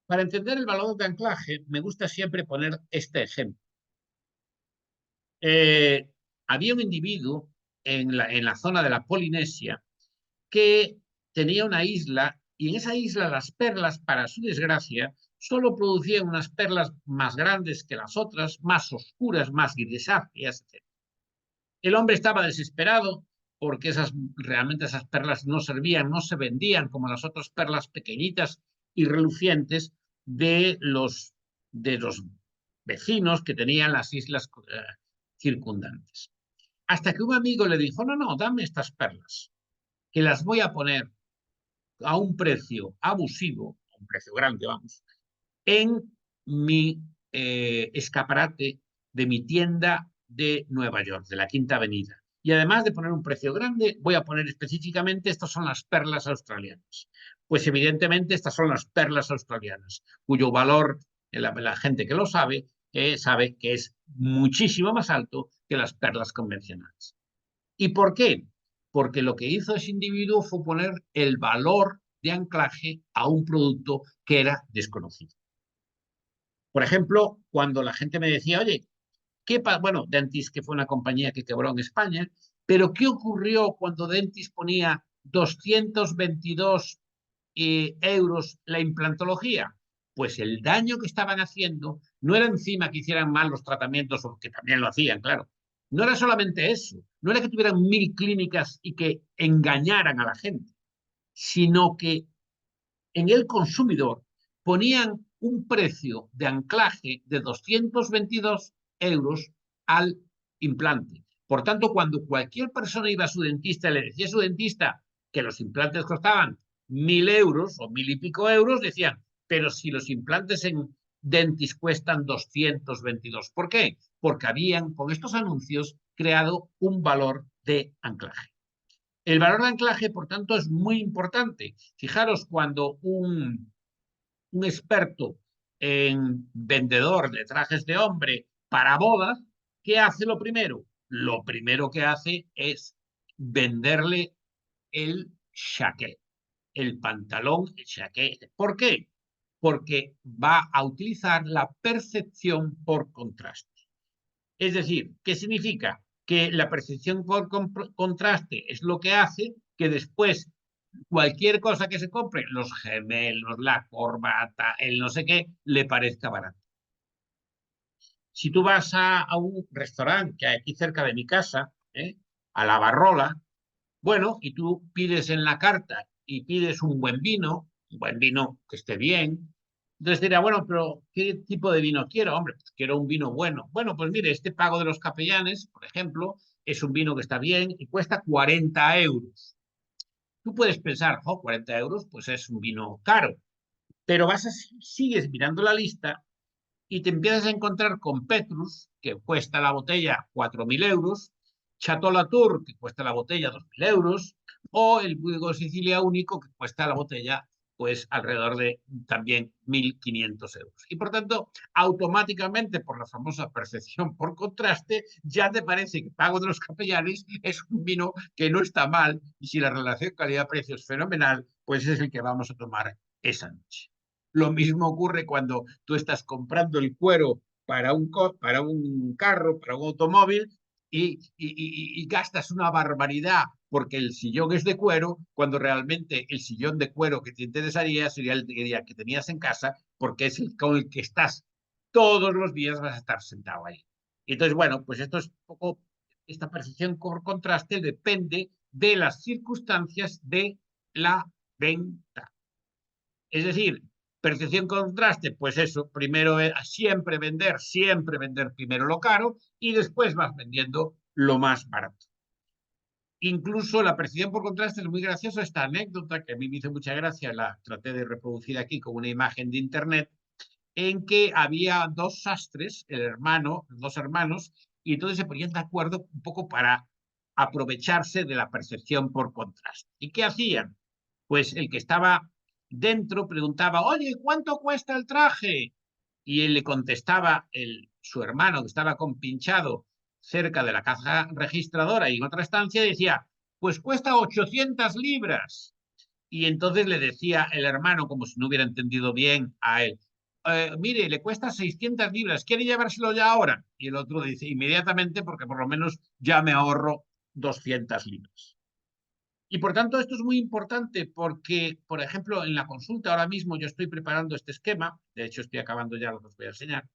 A: Para entender el valor de anclaje, me gusta siempre poner este ejemplo. Eh, Había un individuo en la zona de la Polinesia que tenía una isla y en esa isla las perlas, para su desgracia, solo producían unas perlas más grandes que las otras, más oscuras, más grisáceas, etc. El hombre estaba desesperado porque realmente esas perlas no servían, no se vendían como las otras perlas pequeñitas y relucientes de los vecinos que tenían las islas circundantes. Hasta que un amigo le dijo, no, no, dame estas perlas, que las voy a poner a un precio abusivo, a un precio grande, vamos, en mi escaparate de mi tienda de Nueva York, de la Quinta Avenida. Y además de poner un precio grande, voy a poner específicamente, estas son las perlas australianas. Pues evidentemente estas son las perlas australianas, cuyo valor, la gente que lo sabe que es muchísimo más alto que las perlas convencionales. ¿Y por qué? Porque lo que hizo ese individuo fue poner el valor de anclaje a un producto que era desconocido. Por ejemplo, cuando la gente me decía, oye, bueno, Dentis, que fue una compañía que quebró en España, pero ¿qué ocurrió cuando Dentis ponía 222 euros la implantología? Pues el daño que estaban haciendo no era encima que hicieran mal los tratamientos, o que también lo hacían, claro. No era solamente eso, no era que tuvieran 1000 clínicas y que engañaran a la gente, sino que en el consumidor ponían un precio de anclaje de 222 euros al implante. Por tanto, cuando cualquier persona iba a su dentista y le decía a su dentista que los implantes costaban 1000 euros o 1000 y pico euros, decían, pero si los implantes en Dentis cuestan 222. ¿Por qué? Porque habían, con estos anuncios, creado un valor de anclaje. El valor de anclaje, por tanto, es muy importante. Fijaros, cuando un experto en vendedor de trajes de hombre para bodas, ¿qué hace lo primero? Lo primero que hace es venderle el chaqué, el pantalón, el chaqué. ¿Por qué? Porque va a utilizar la percepción por contraste. Es decir, ¿qué significa? Que la percepción por contraste es lo que hace que después cualquier cosa que se compre, los gemelos, la corbata, el no sé qué, le parezca barato. Si tú vas a un restaurante que hay aquí cerca de mi casa, a La Barrola, bueno, y tú pides en la carta y pides un buen vino que esté bien. Entonces dirá, bueno, pero ¿qué tipo de vino quiero? Hombre, pues quiero un vino bueno. Bueno, pues mire, este Pago de los Capellanes, por ejemplo, es un vino que está bien y cuesta 40 euros. Tú puedes pensar, oh, 40 euros, pues es un vino caro, pero sigues mirando la lista y te empiezas a encontrar con Petrus, que cuesta la botella 4.000 euros, Chateau Latour, que cuesta la botella 2.000 euros, o el Buigo Sicilia Único, que cuesta la botella pues alrededor de también 1.500 euros. Y por tanto, automáticamente, por la famosa percepción por contraste, ya te parece que Pago de los Capellanes es un vino que no está mal, y si la relación calidad-precio es fenomenal, pues es el que vamos a tomar esa noche. Lo mismo ocurre cuando tú estás comprando el cuero para para un carro, para un automóvil, y gastas una barbaridad porque el sillón es de cuero, cuando realmente el sillón de cuero que te interesaría sería el que tenías en casa, porque es el con el que estás todos los días, vas a estar sentado ahí. Entonces, bueno, pues esto es un poco, esta percepción por contraste depende de las circunstancias de la venta. Es decir, percepción contraste, pues eso, primero siempre vender primero lo caro y después vas vendiendo lo más barato. Incluso la percepción por contraste es muy graciosa, esta anécdota que a mí me hizo mucha gracia, la traté de reproducir aquí con una imagen de internet, en que había dos sastres, dos hermanos, y entonces se ponían de acuerdo un poco para aprovecharse de la percepción por contraste. ¿Y qué hacían? Pues el que estaba dentro preguntaba, oye, ¿cuánto cuesta el traje? Y él le contestaba, su hermano que estaba compinchado cerca de la caja registradora y en otra estancia decía, pues cuesta 800 libras. Y entonces le decía el hermano, como si no hubiera entendido bien a él, mire, le cuesta 600 libras, ¿quiere llevárselo ya ahora? Y el otro dice, inmediatamente, porque por lo menos ya me ahorro 200 libras. Y por tanto, esto es muy importante porque, por ejemplo, en la consulta ahora mismo yo estoy preparando este esquema, de hecho estoy acabando ya lo que os voy a enseñar,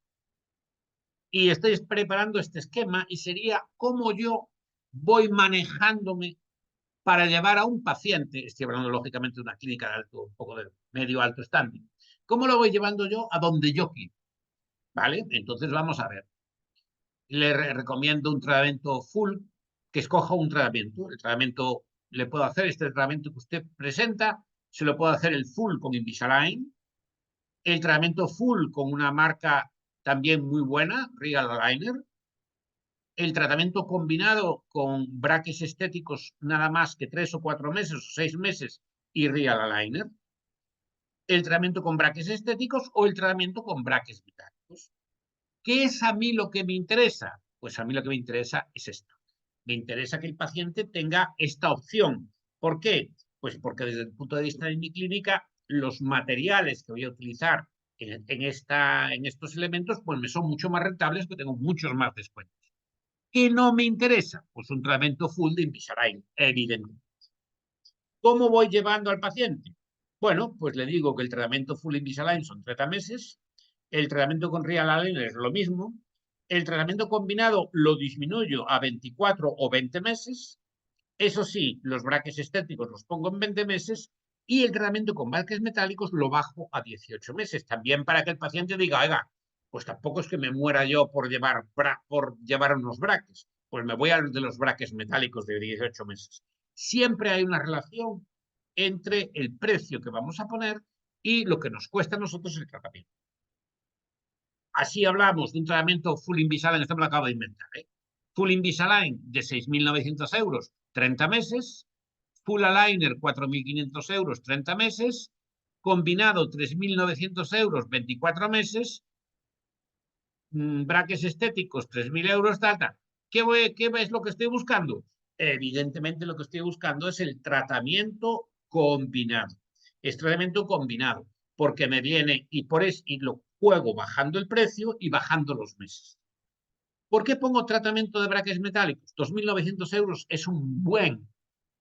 A: y estoy preparando este esquema y sería cómo yo voy manejándome para llevar a un paciente, estoy hablando lógicamente de una clínica de alto, un poco de medio alto standing, ¿cómo lo voy llevando yo a donde yo quiero? ¿Vale? Entonces vamos a ver. Le recomiendo un tratamiento full, que escoja un tratamiento. El tratamiento le puedo hacer este tratamiento que usted presenta, se lo puedo hacer el full con Invisalign, el tratamiento full con una marca también muy buena, Real Aligner, el tratamiento combinado con braques estéticos nada más que 3 o 4 meses o 6 meses y Real Aligner, el tratamiento con braques estéticos o el tratamiento con braques metálicos. ¿Qué es a mí lo que me interesa? Pues a mí lo que me interesa es esto. Me interesa que el paciente tenga esta opción. ¿Por qué? Pues porque desde el punto de vista de mi clínica, los materiales que voy a utilizar en estos elementos, pues me son mucho más rentables, que tengo muchos más descuentos. ¿Qué no me interesa? Pues un tratamiento full de Invisalign, evidentemente. ¿Cómo voy llevando al paciente? Bueno, pues le digo que el tratamiento full Invisalign son 30 meses, el tratamiento con Real Aligner es lo mismo, el tratamiento combinado lo disminuyo a 24 o 20 meses, eso sí, los braques estéticos los pongo en 20 meses y el tratamiento con braques metálicos lo bajo a 18 meses, también para que el paciente diga, oiga, pues tampoco es que me muera yo por llevar unos braques, pues me voy a de los braques metálicos de 18 meses. Siempre hay una relación entre el precio que vamos a poner y lo que nos cuesta a nosotros el tratamiento. Así hablamos de un tratamiento full Invisalign, esto me lo acabo de inventar, ¿eh? Full Invisalign de 6.900 euros, 30 meses. Full Aligner, 4.500 euros, 30 meses. Combinado, 3.900 euros, 24 meses. Braques estéticos, 3.000 euros, tal, tal. ¿Qué es lo que estoy buscando? Evidentemente lo que estoy buscando es el tratamiento combinado. Es tratamiento combinado, porque me viene y lo juego bajando el precio y bajando los meses. ¿Por qué pongo tratamiento de braques metálicos? 2.900 euros es un buen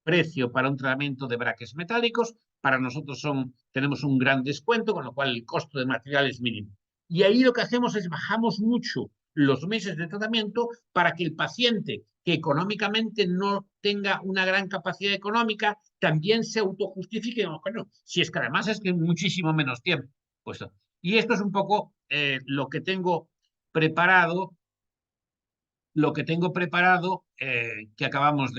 A: precio para un tratamiento de braques metálicos. Para nosotros tenemos un gran descuento, con lo cual el costo de material es mínimo. Y ahí lo que hacemos es bajamos mucho los meses de tratamiento para que el paciente que económicamente no tenga una gran capacidad económica también se autojustifique. Bueno, si es que además es que muchísimo menos tiempo. Pues, y esto es un poco lo que tengo preparado lo que tengo preparado, que acabamos